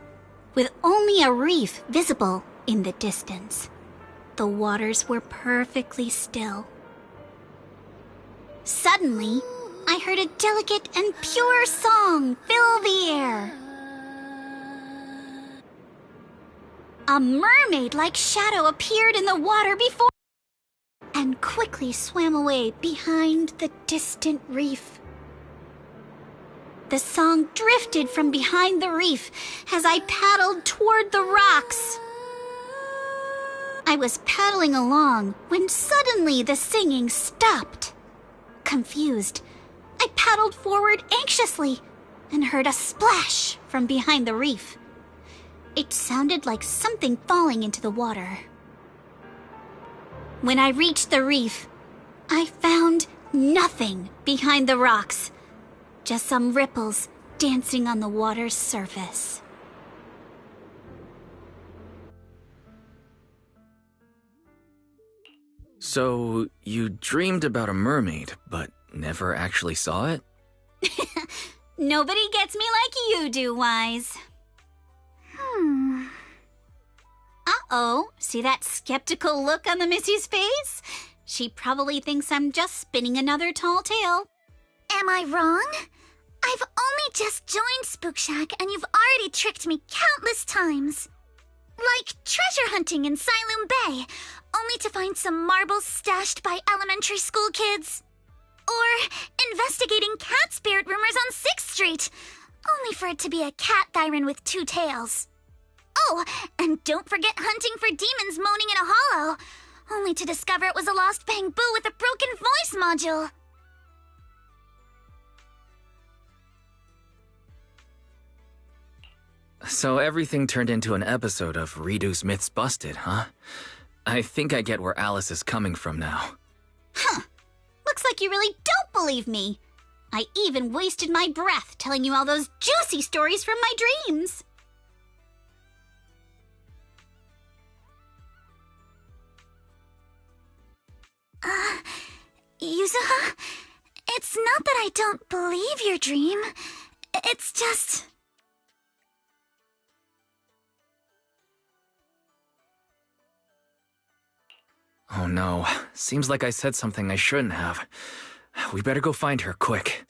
Speaker 2: with only a reef visible in the distance. The waters were perfectly still. Suddenly, I heard a delicate and pure song fill the air. A mermaid-like shadow appeared in the water before and quickly swam away behind the distant reef. The song drifted from behind the reef as I paddled toward the rocks. I was paddling along when suddenly the singing stopped. Confused, I paddled forward anxiously and heard a splash from behind the reef. It sounded like something falling into the water. When I reached the reef, I found nothing behind the rocks, just some ripples dancing on the water's surface.
Speaker 3: So, you dreamed about a mermaid, but never actually saw it?
Speaker 2: Nobody gets me like you do, Wise. Uh-oh, see that skeptical look on the Missy's face? She probably thinks I'm just spinning another tall tale.
Speaker 7: Am I wrong? I've only just joined Spook Shack and you've already tricked me countless times. Like treasure hunting in Siloam Bay, only to find some marbles stashed by elementary school kids. Or investigating cat spirit rumors on 6th Street, only for it to be a cat siren with 2 tails. Oh, and don't forget hunting for demons moaning in a hollow, only to discover it was a lost bamboo with a broken voice module.
Speaker 3: So everything turned into an episode of Redo's Myths Busted, huh? I think I get where Alice is coming from now.
Speaker 2: Huh. Looks like you really don't believe me. I even wasted my breath telling you all those juicy stories from my dreams.
Speaker 7: Yuzuha, it's not that I don't believe your dream. It's just...
Speaker 3: Oh no, seems like I said something I shouldn't have. We better go find her, quick.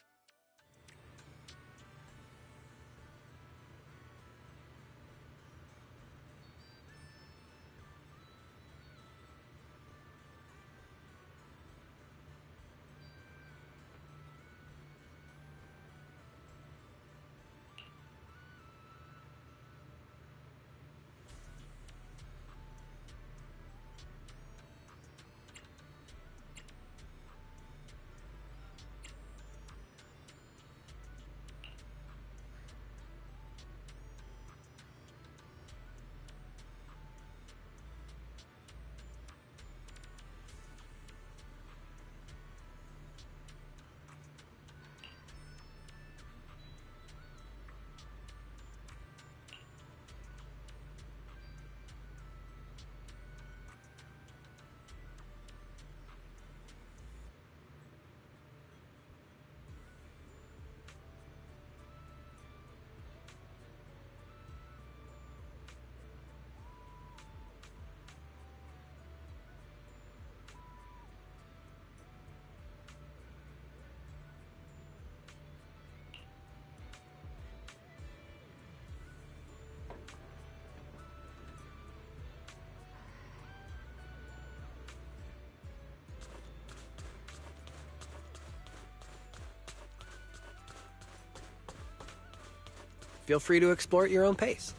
Speaker 5: Feel free to explore at your own pace.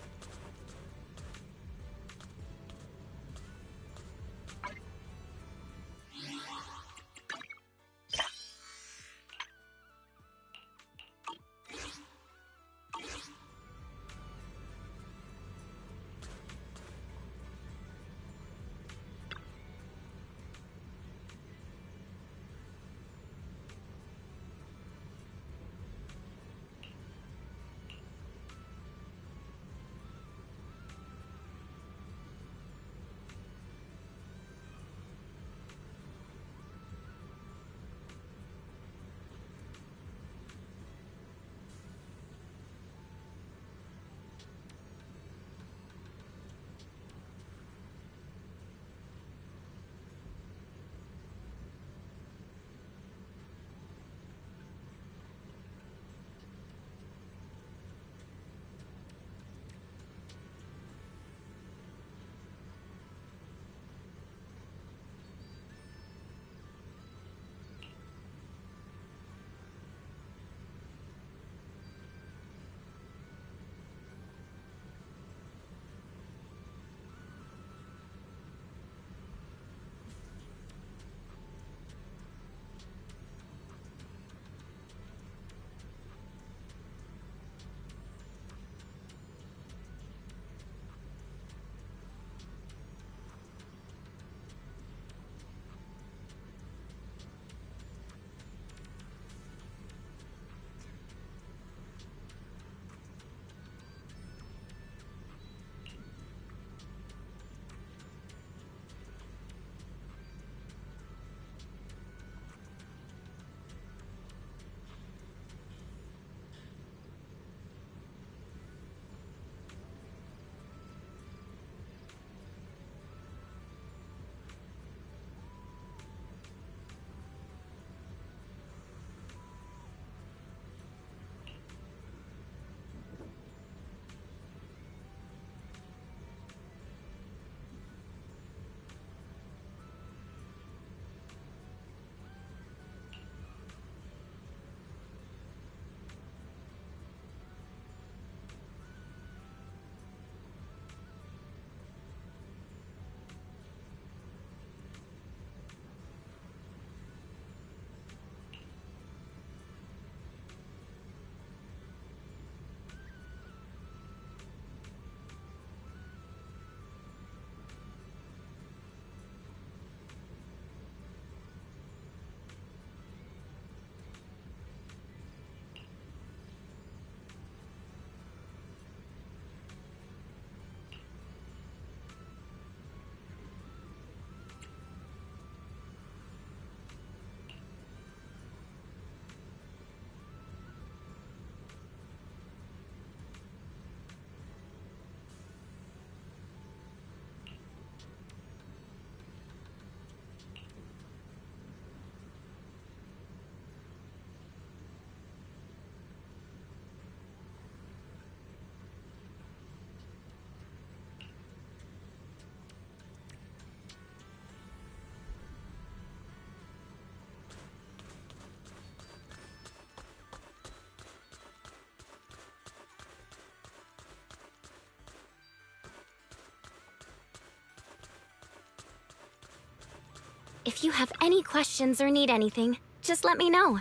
Speaker 1: If you have any questions or need anything, just let me know.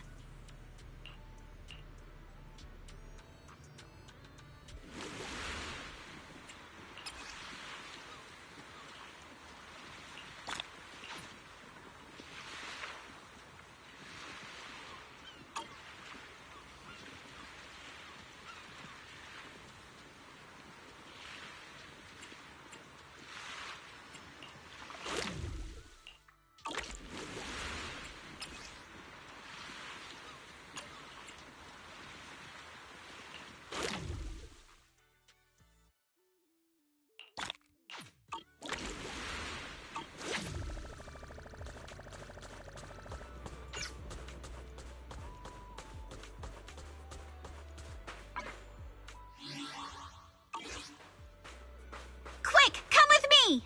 Speaker 2: Quick, come with me!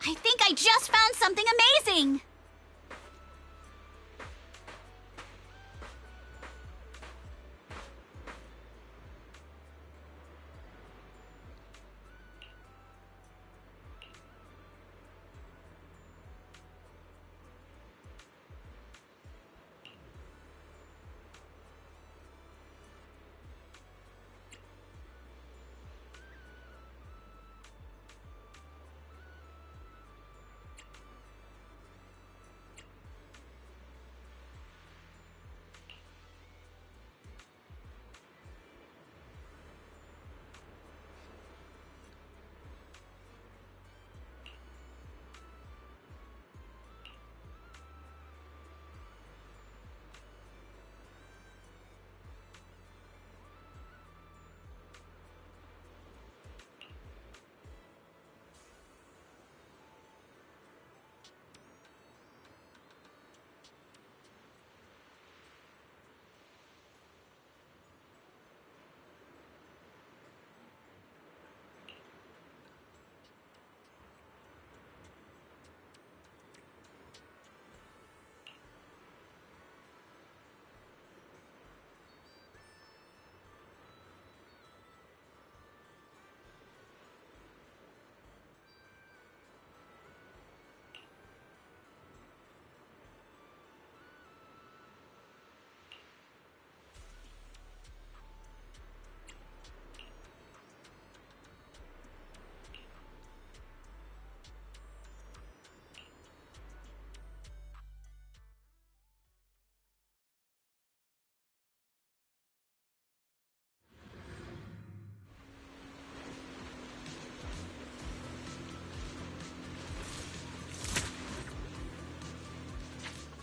Speaker 2: I think I just found something amazing!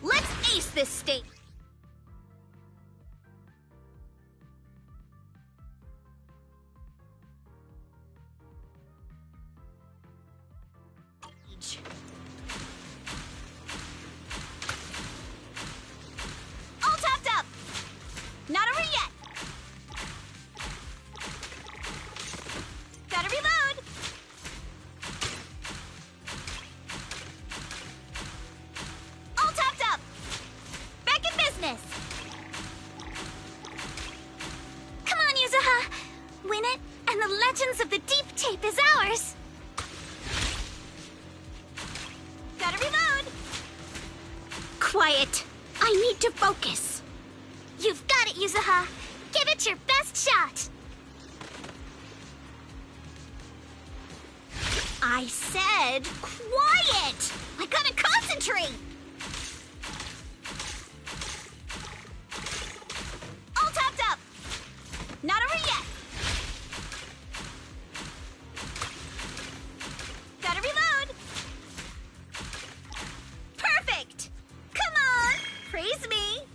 Speaker 2: Let's ace this stage! All topped up! Not over yet! Gotta reload! All topped up! Back in business!
Speaker 7: Come on, Yuzuha! Win it, and the Legends of the Deep tape is ours!
Speaker 2: Gotta reload! Quiet! I need to focus!
Speaker 7: You've got it, Yuzuha! Give it your best shot!
Speaker 2: I said quiet! I gotta concentrate! All topped up! Not over yet! Gotta reload! Perfect! Come on! Praise me!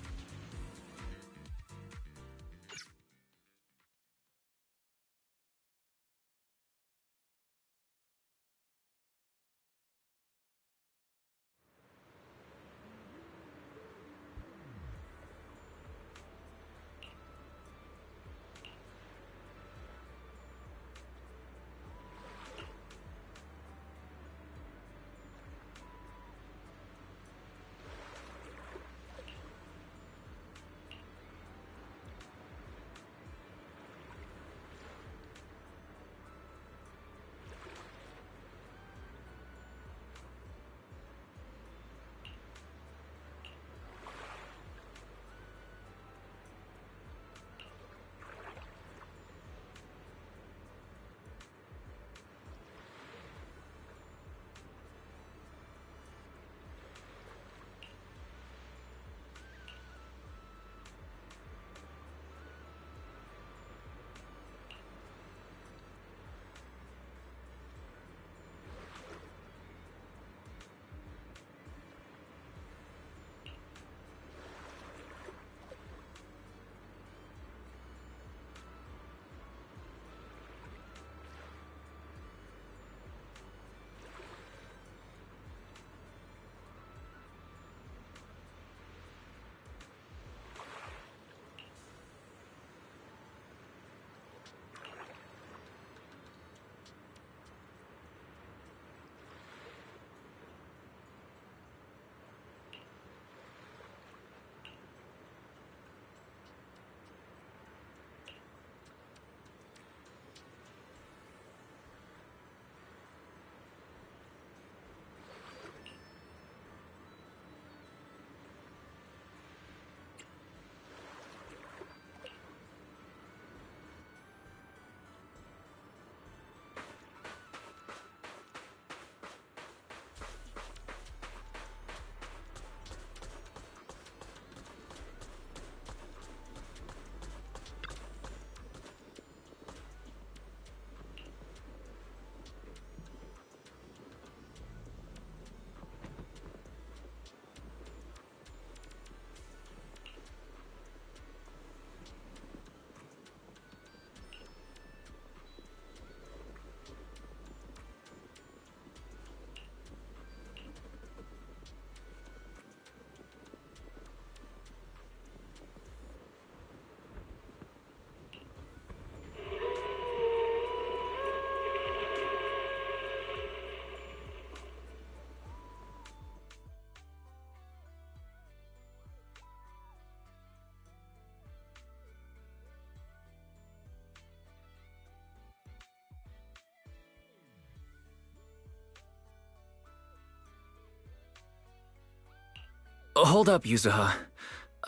Speaker 3: Hold up, Yuzuha.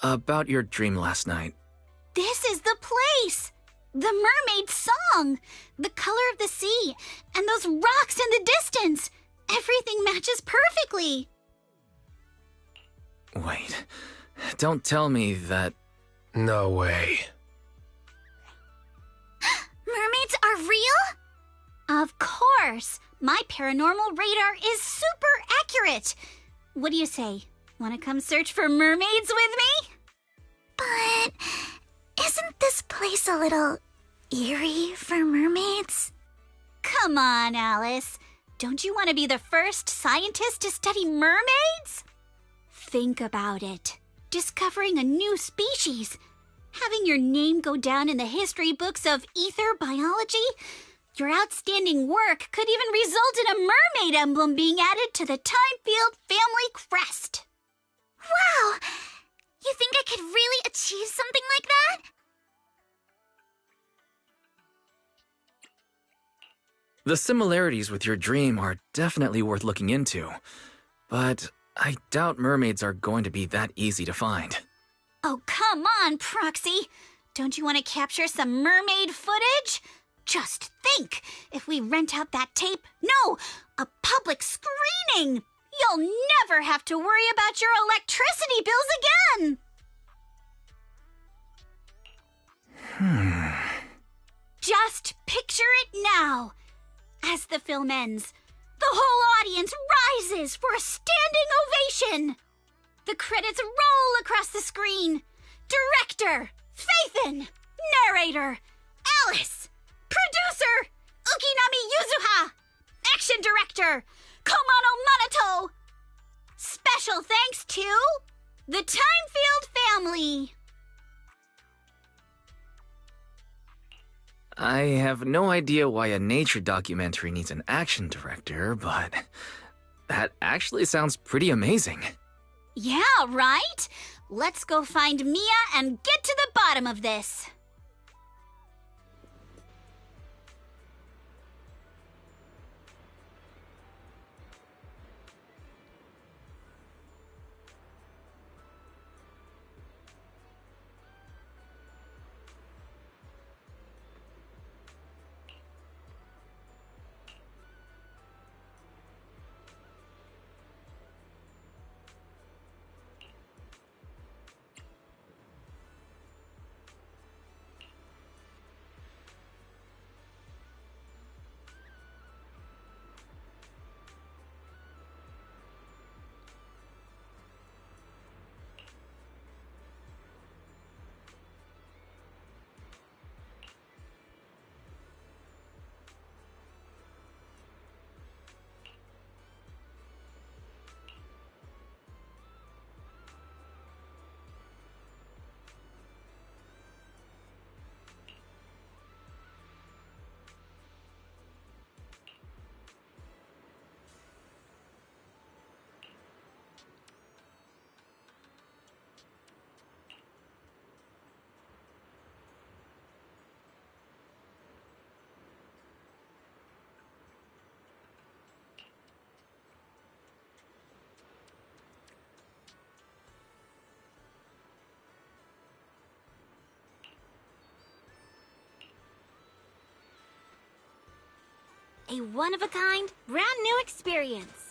Speaker 3: About your dream last night.
Speaker 2: This is the place! The mermaid song! The color of the sea, and those rocks in the distance! Everything matches perfectly!
Speaker 3: Wait, don't tell me that...
Speaker 4: No way.
Speaker 2: Mermaids are real? Of course! My paranormal radar is super accurate! What do you say? Want to come search for mermaids with me?
Speaker 7: But isn't this place a little eerie for mermaids?
Speaker 2: Come on, Alice. Don't you want to be the first scientist to study mermaids? Think about it. Discovering a new species. Having your name go down in the history books of ether biology. Your outstanding work could even result in a mermaid emblem being added to the Timefield family crest.
Speaker 7: Wow! You think I could really achieve something like that?
Speaker 3: The similarities with your dream are definitely worth looking into, but I doubt mermaids are going to be that easy to find.
Speaker 2: Oh, come on, Proxy. Don't you want to capture some mermaid footage? Just think, if we rent out that tape, no, a public screening, you'll never have to worry about your electricity bills again. Just picture it now. As the film ends, the whole audience rises for a standing ovation. The credits roll across the screen. Director, Faithin. Narrator, Alice. Producer, Ukinami Yuzuha. Action director, Komano Manato. Special thanks to the Timefield family.
Speaker 3: I have no idea why a nature documentary needs an action director, but that actually sounds pretty amazing.
Speaker 2: Yeah, right? Let's go find Mia and get to the bottom of this. A one-of-a-kind, brand-new experience.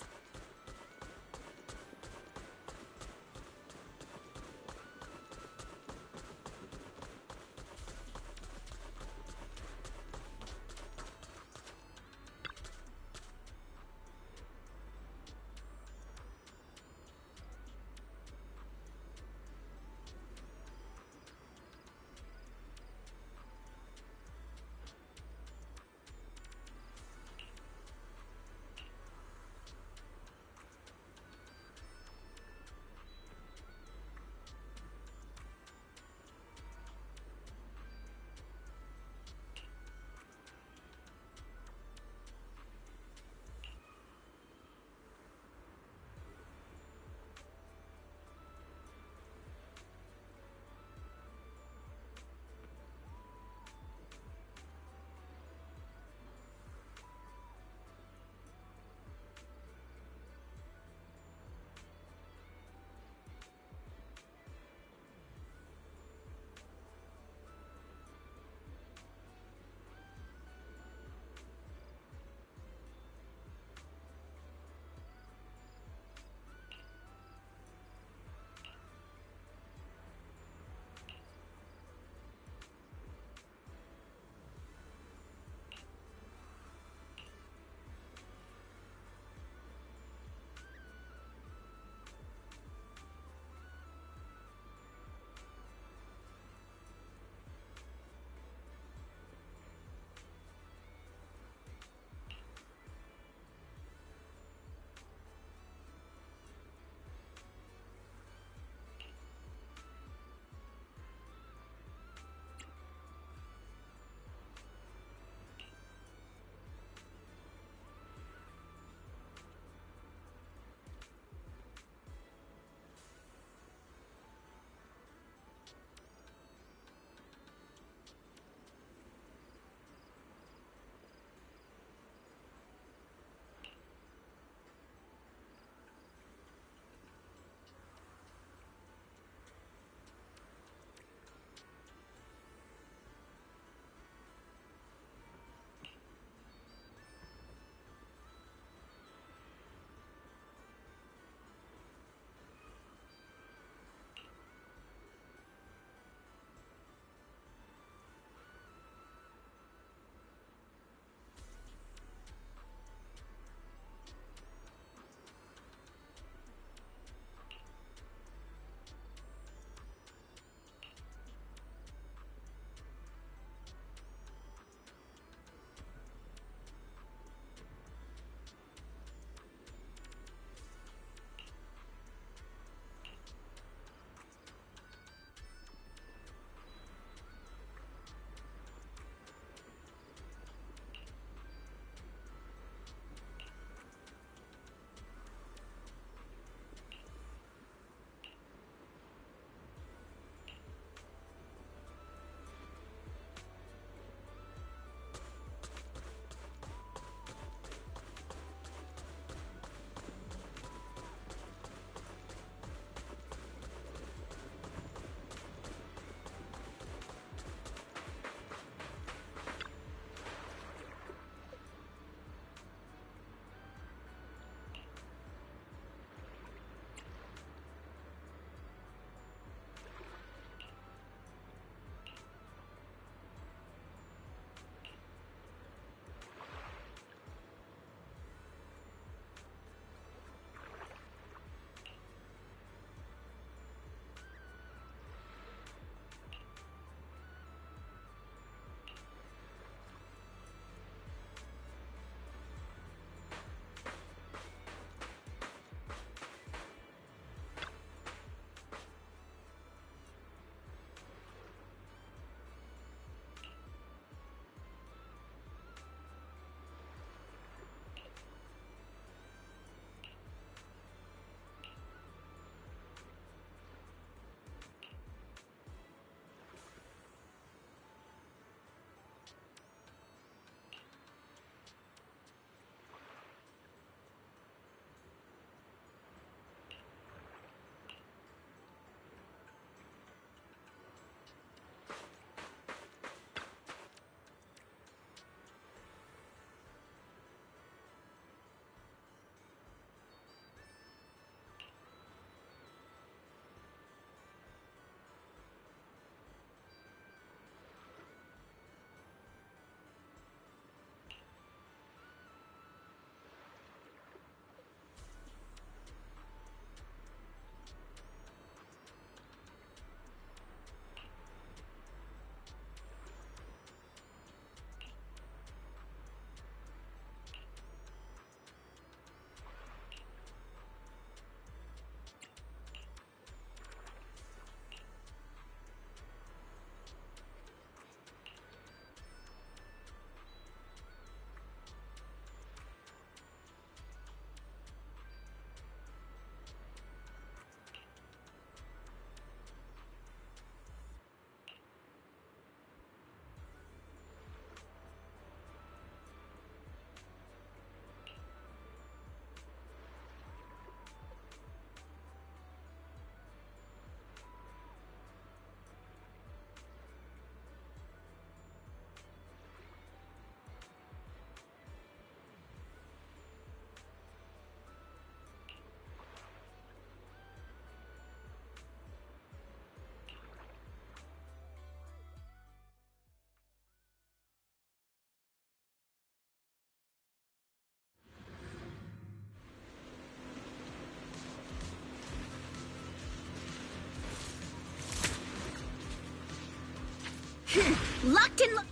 Speaker 2: Locked and loaded.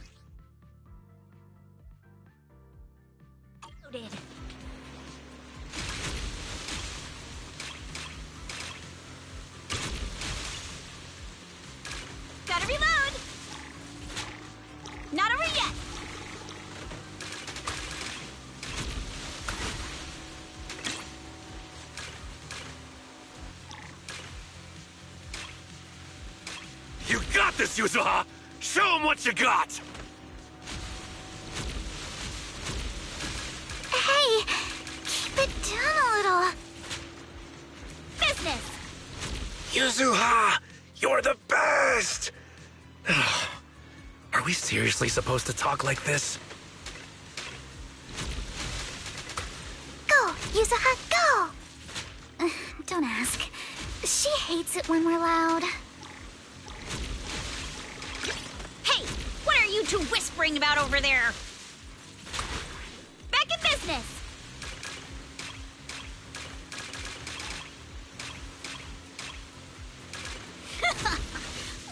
Speaker 2: Gotta reload! Not over yet!
Speaker 9: You got this, Yuzuha! Show him what you got!
Speaker 7: Hey, keep it down a little.
Speaker 2: Business!
Speaker 4: Yuzuha! You're the best! Are we seriously supposed to talk like this?
Speaker 7: Go, Yuzuha, go! Don't ask. She hates it when we're loud.
Speaker 2: Hey, what are you two whispering about over there? Back in business!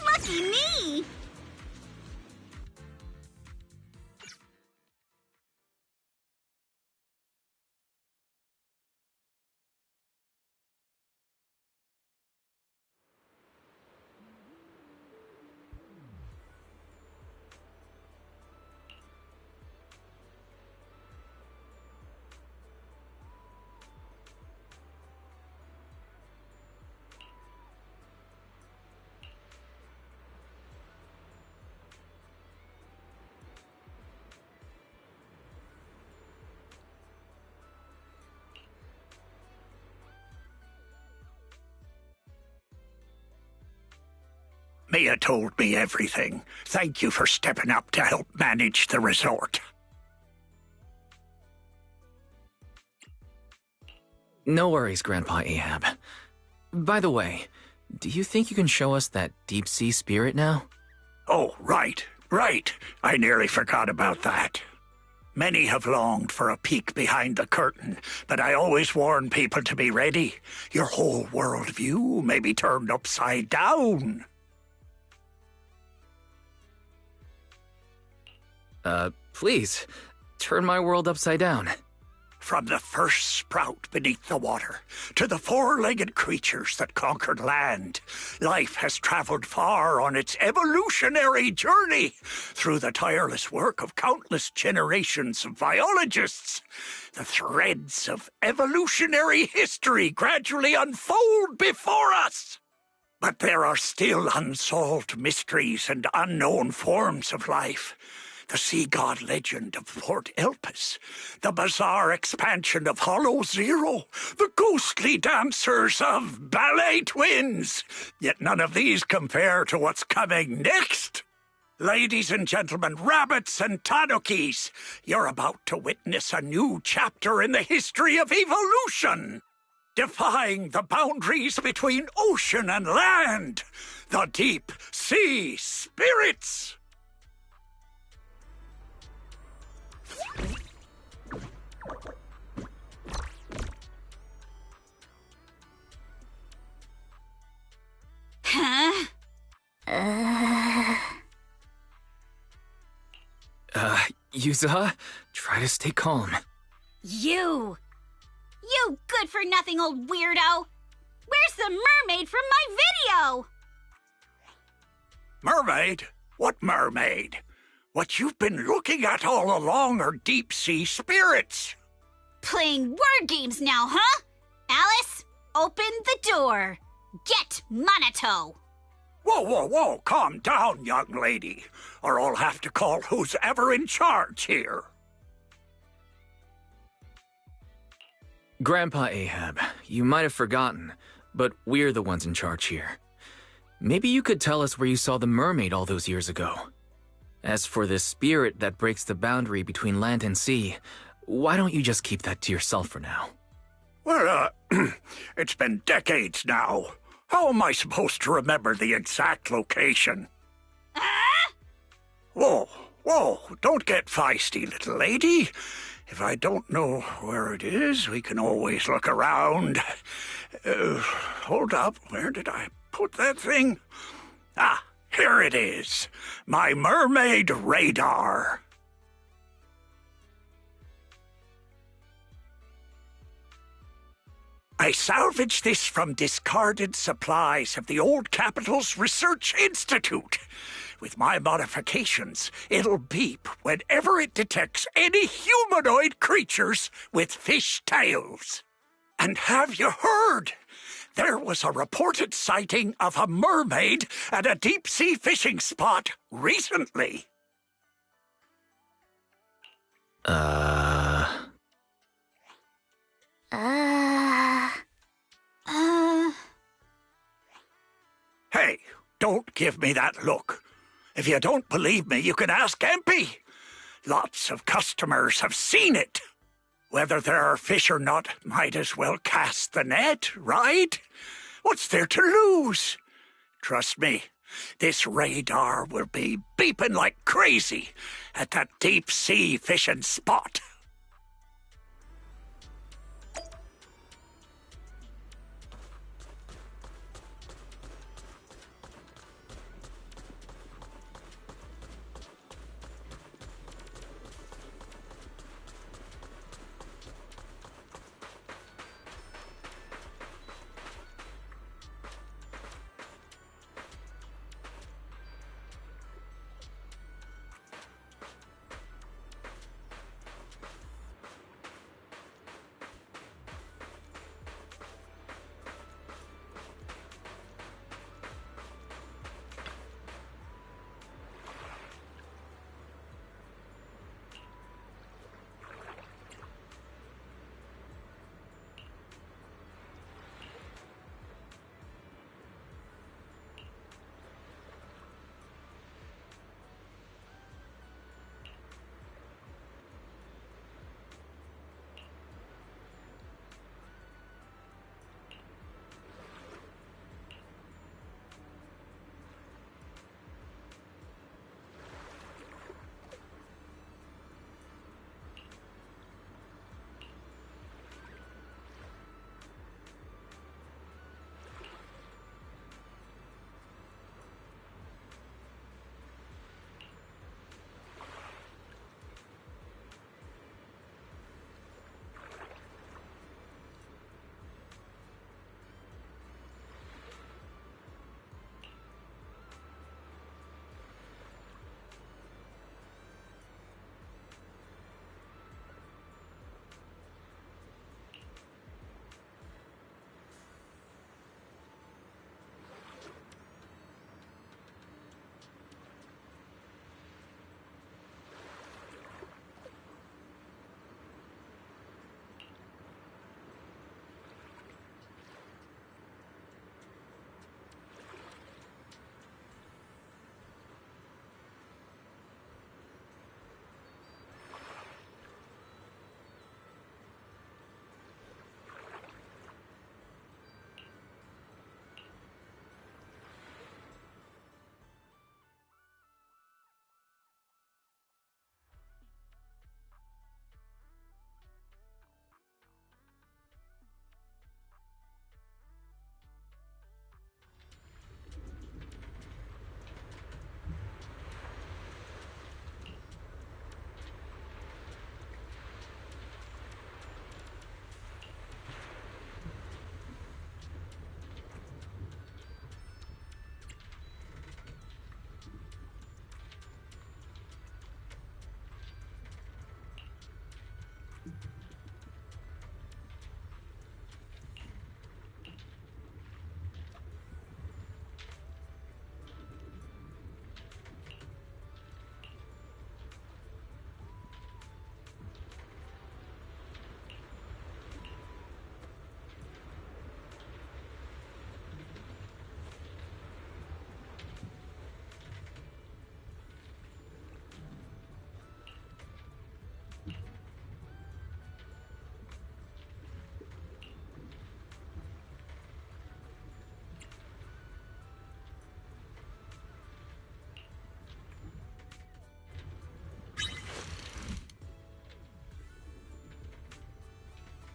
Speaker 2: Lucky me!
Speaker 11: Mia told me everything. Thank you for stepping up to help manage the resort.
Speaker 3: No worries, Grandpa Ahab. By the way, do you think you can show us that deep-sea spirit now?
Speaker 11: Oh, right. I nearly forgot about that. Many have longed for a peek behind the curtain, but I always warn people to be ready. Your whole worldview may be turned upside down.
Speaker 3: Please, turn my world upside down.
Speaker 11: From the first sprout beneath the water to the four-legged creatures that conquered land, life has traveled far on its evolutionary journey through the tireless work of countless generations of biologists. The threads of evolutionary history gradually unfold before us. But there are still unsolved mysteries and unknown forms of life. The sea god legend of Port Elpis, the bizarre expansion of Hollow Zero, the ghostly dancers of Ballet Twins. Yet none of these compare to what's coming next. Ladies and gentlemen, rabbits and tanukis, you're about to witness a new chapter in the history of evolution. Defying the boundaries between ocean and land, the deep sea spirits.
Speaker 2: Huh?
Speaker 3: Yuzuha, try to stay calm.
Speaker 2: You good-for-nothing old weirdo! Where's the mermaid from my video?
Speaker 11: Mermaid? What mermaid? What you've been looking at all along are deep-sea spirits.
Speaker 2: Playing word games now, huh? Alice, open the door. Get Minato.
Speaker 11: Whoa, calm down, young lady, or I'll have to call who's ever in charge here.
Speaker 3: Grandpa Ahab, you might have forgotten, but we're the ones in charge here. Maybe you could tell us where you saw the mermaid all those years ago. As for this spirit that breaks the boundary between land and sea, why don't you just keep that to yourself for now?
Speaker 11: Well, it's been decades now. How am I supposed to remember the exact location? Whoa, don't get feisty, little lady. If I don't know where it is, we can always look around. Hold up, where did I put that thing? Ah, Here it is, my mermaid radar. I salvaged this from discarded supplies of the old Capital's Research Institute. With my modifications, it'll beep whenever it detects any humanoid creatures with fish tails. And have you heard? There was a reported sighting of a mermaid at a deep-sea fishing spot recently. Hey, don't give me that look. If you don't believe me, you can ask Empy. Lots of customers have seen it. Whether there are fish or not, might as well cast the net, right? What's there to lose? Trust me, this radar will be beeping like crazy at that deep-sea fishing spot.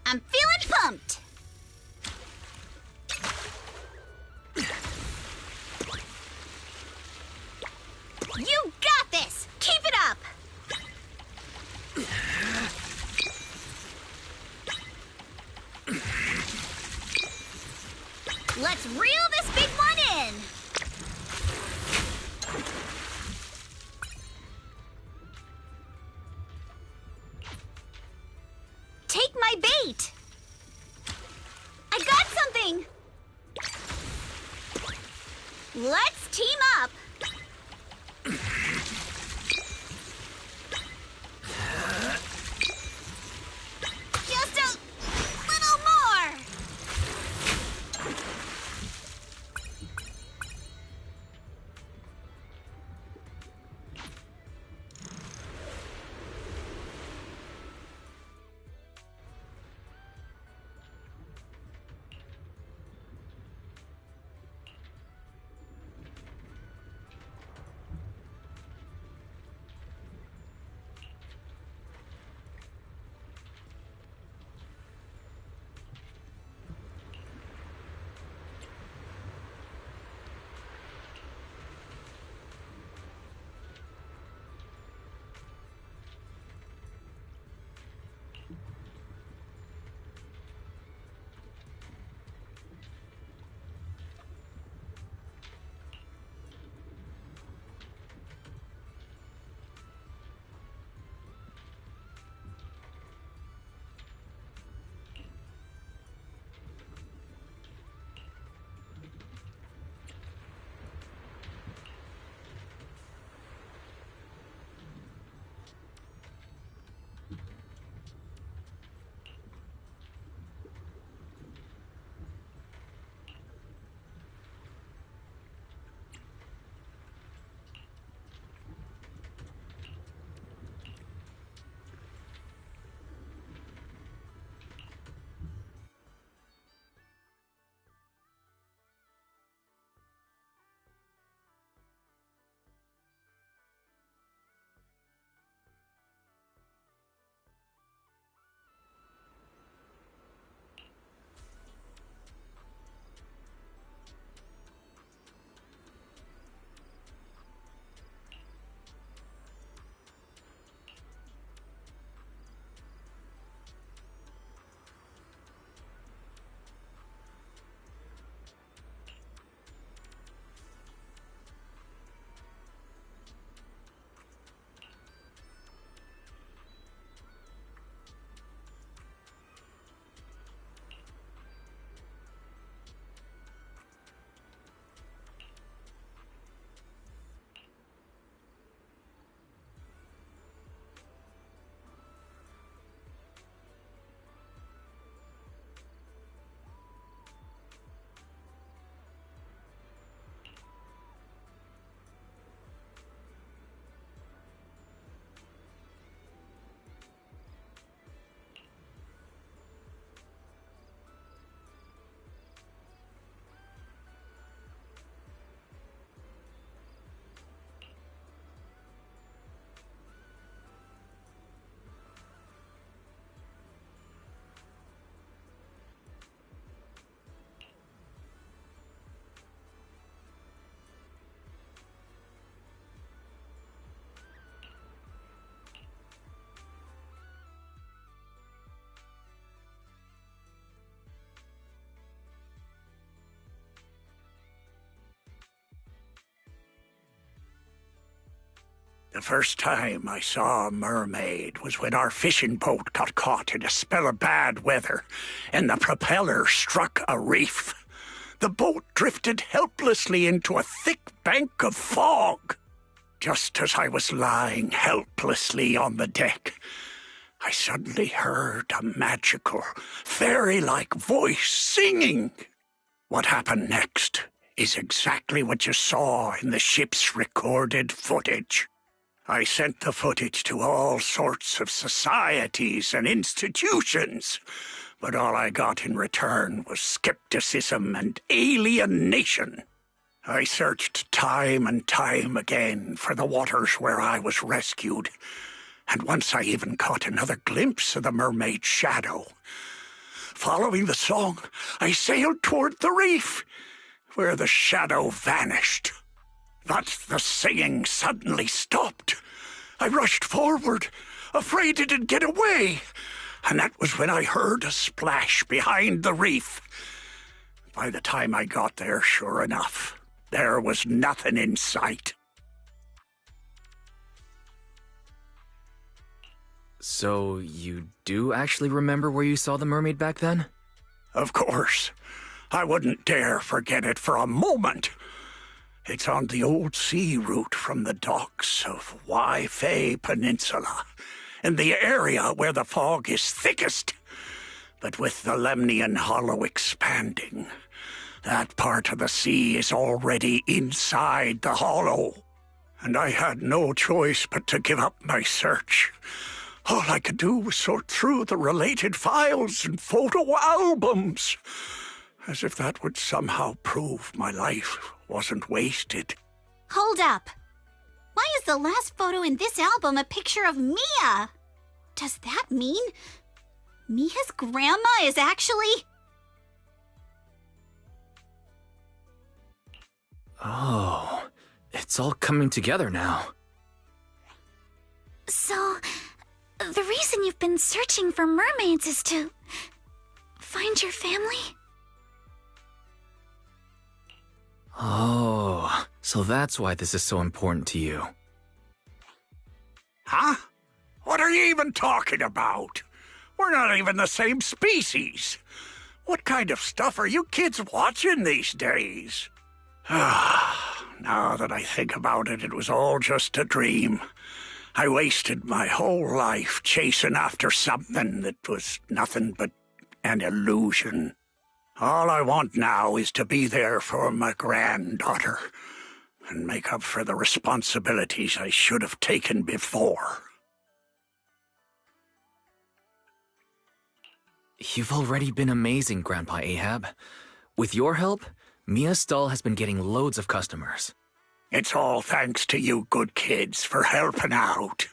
Speaker 2: I'm feeling pumped. Let's reel this big one in! Take my bait! I got something! Let's team up! Just a little more!
Speaker 11: The first time I saw a mermaid was when our fishing boat got caught in a spell of bad weather and the propeller struck a reef. The boat drifted helplessly into a thick bank of fog. Just as I was lying helplessly on the deck, I suddenly heard a magical, fairy-like voice singing. What happened next is exactly what you saw in the ship's recorded footage. I sent the footage to all sorts of societies and institutions, but all I got in return was skepticism and alienation. I searched time and time again for the waters where I was rescued, and once I even caught another glimpse of the mermaid's shadow. Following the song, I sailed toward the reef, where the shadow vanished. But the singing suddenly stopped. I rushed forward, afraid it'd get away, and that was when I heard a splash behind the reef. By the time I got there, sure enough, there was nothing in sight.
Speaker 3: So, you do actually remember where you saw the mermaid back then?
Speaker 11: Of course. I wouldn't dare forget it for a moment. It's on the old sea route from the docks of Waifei Peninsula, in the area where the fog is thickest. But with the Lemnian Hollow expanding, that part of the sea is already inside the hollow. And I had no choice but to give up my search. All I could do was sort through the related files and photo albums, as if that would somehow prove my life wasn't wasted.
Speaker 2: Hold up. Why is the last photo in this album a picture of Mia? Does that mean Mia's grandma is actually...
Speaker 3: Oh, it's all coming together now.
Speaker 7: So, the reason you've been searching for mermaids is to find your family?
Speaker 3: Oh, so that's why this is so important to you.
Speaker 11: Huh? What are you even talking about? We're not even the same species. What kind of stuff are you kids watching these days? Now that I think about it, it was all just a dream. I wasted my whole life chasing after something that was nothing but an illusion. All I want now is to be there for my granddaughter and make up for the responsibilities I should have taken before.
Speaker 3: You've already been amazing, Grandpa Ahab. With your help, Mia's stall has been getting loads of customers.
Speaker 11: It's all thanks to you good kids for helping out.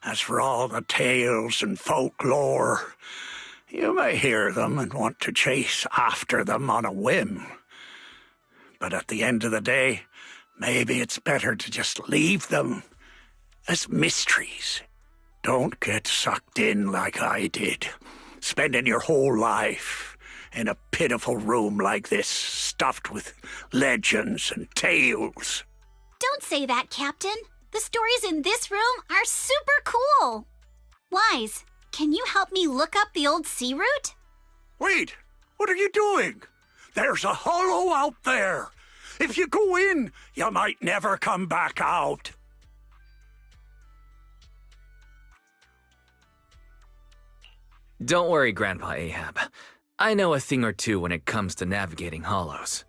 Speaker 11: As for all the tales and folklore, you may hear them and want to chase after them on a whim. But at the end of the day, maybe it's better to just leave them as mysteries. Don't get sucked in like I did, spending your whole life in a pitiful room like this, stuffed with legends and tales.
Speaker 2: Don't say that, Captain. The stories in this room are super cool. Wise, can you help me look up the old sea route?
Speaker 11: Wait, what are you doing? There's a hollow out there. If you go in, you might never come back out.
Speaker 3: Don't worry, Grandpa Ahab. I know a thing or two when it comes to navigating hollows.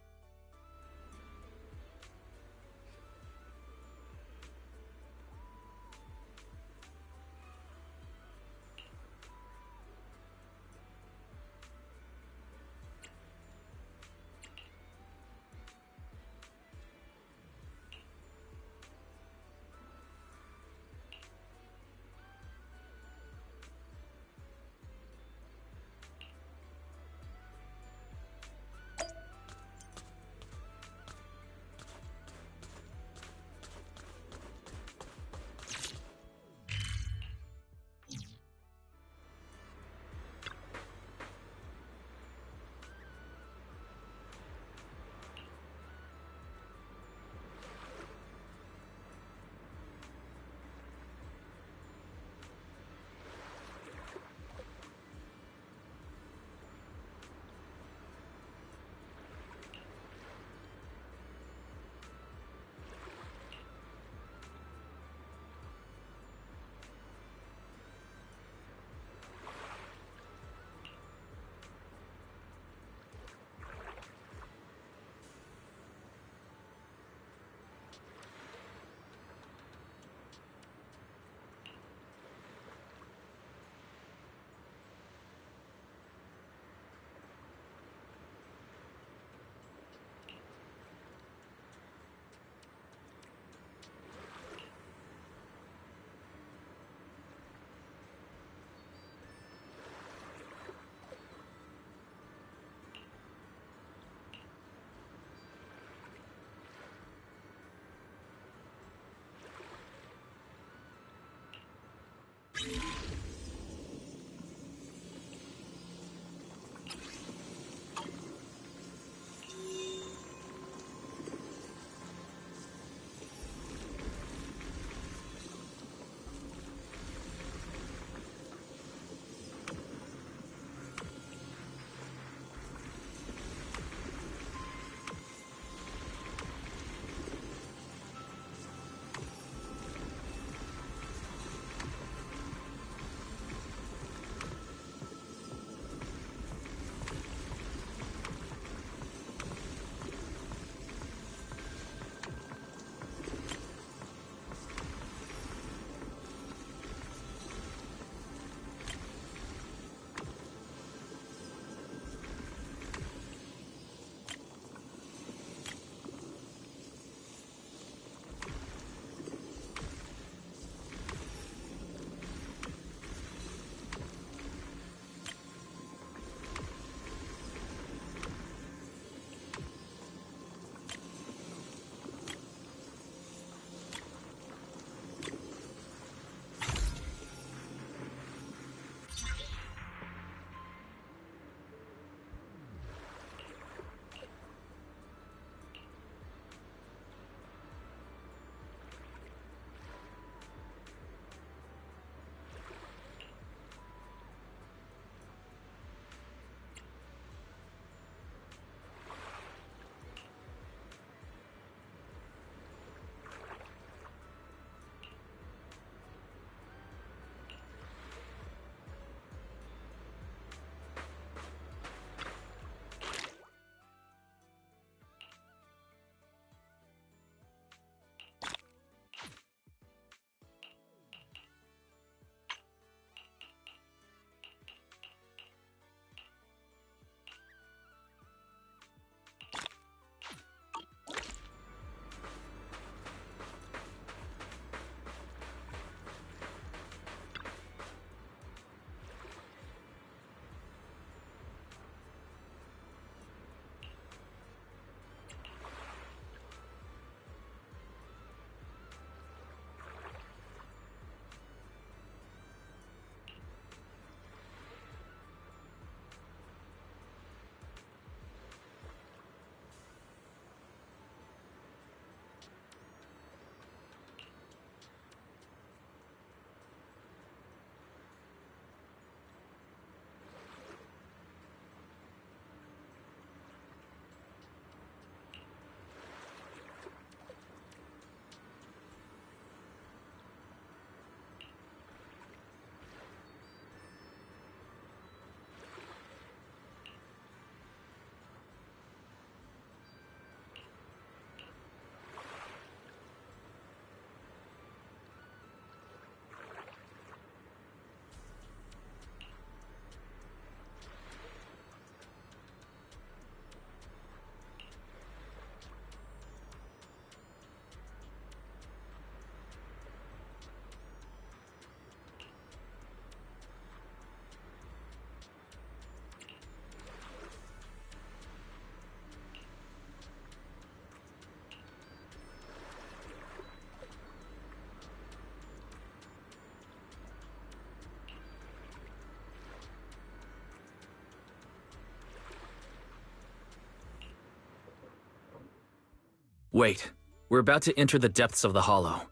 Speaker 3: Wait, we're about to enter the depths of the hollow.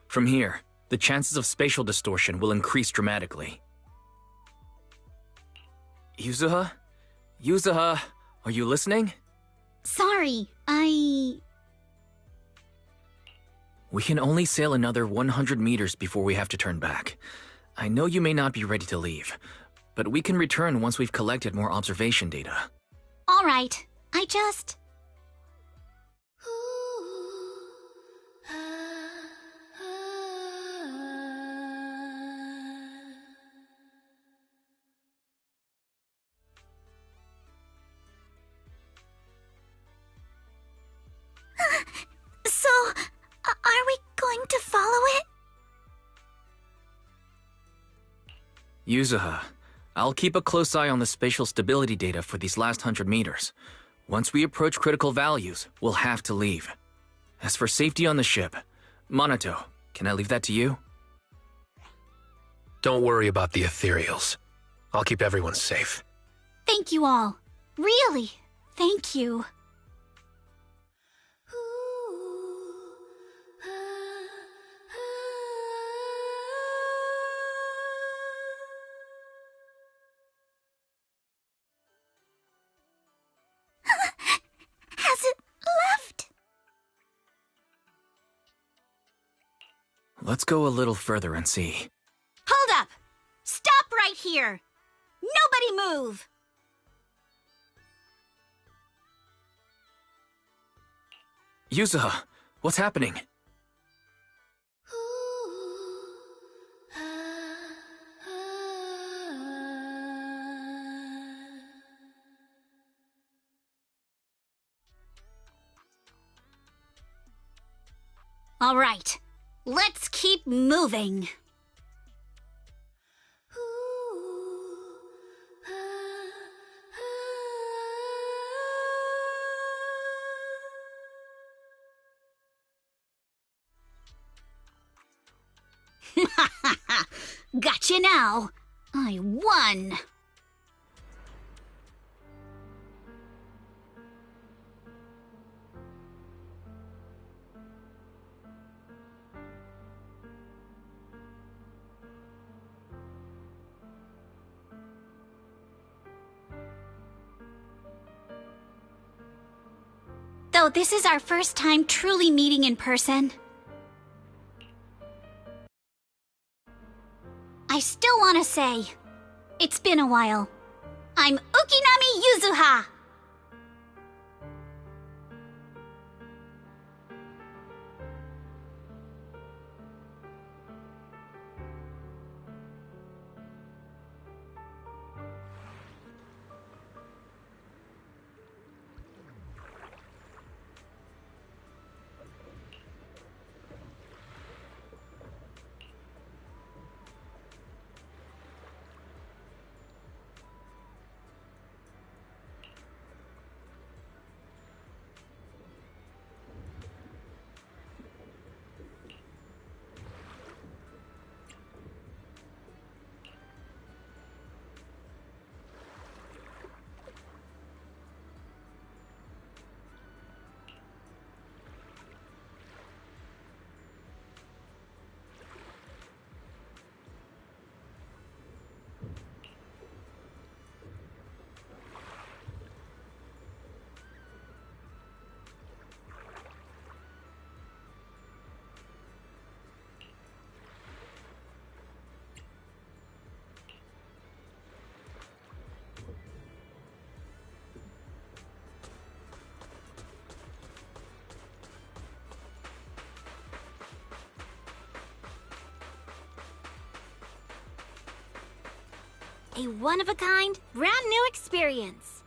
Speaker 3: From here, the chances of spatial distortion will increase dramatically. Yuzuha? Yuzuha, are you listening?
Speaker 2: Sorry,
Speaker 3: We can only sail another 100 meters before we have to turn back. I know you may not be ready to leave, but we can return once we've collected more observation data.
Speaker 2: All right. I just...
Speaker 7: So, are we going to follow it?
Speaker 3: Yuzuha, I'll keep a close eye on the spatial stability data for these last 100 meters. Once we approach critical values, we'll have to leave. As for safety on the ship, Minato, can I leave that to you?
Speaker 4: Don't worry about the ethereals. I'll keep everyone safe.
Speaker 2: Thank you all. Really, thank you.
Speaker 7: Has it left?
Speaker 3: Let's go a little further and see.
Speaker 2: Hold up! Stop right here! Nobody move!
Speaker 3: Yuzuha, what's happening?
Speaker 2: All right, let's keep moving. Gotcha now. I won. Though this is our first time truly meeting in person, I still want to say, it's been a while. I'm Ukinami Yuzuha!
Speaker 1: A one-of-a-kind, brand-new experience.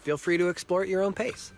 Speaker 5: feel free to explore at your own pace.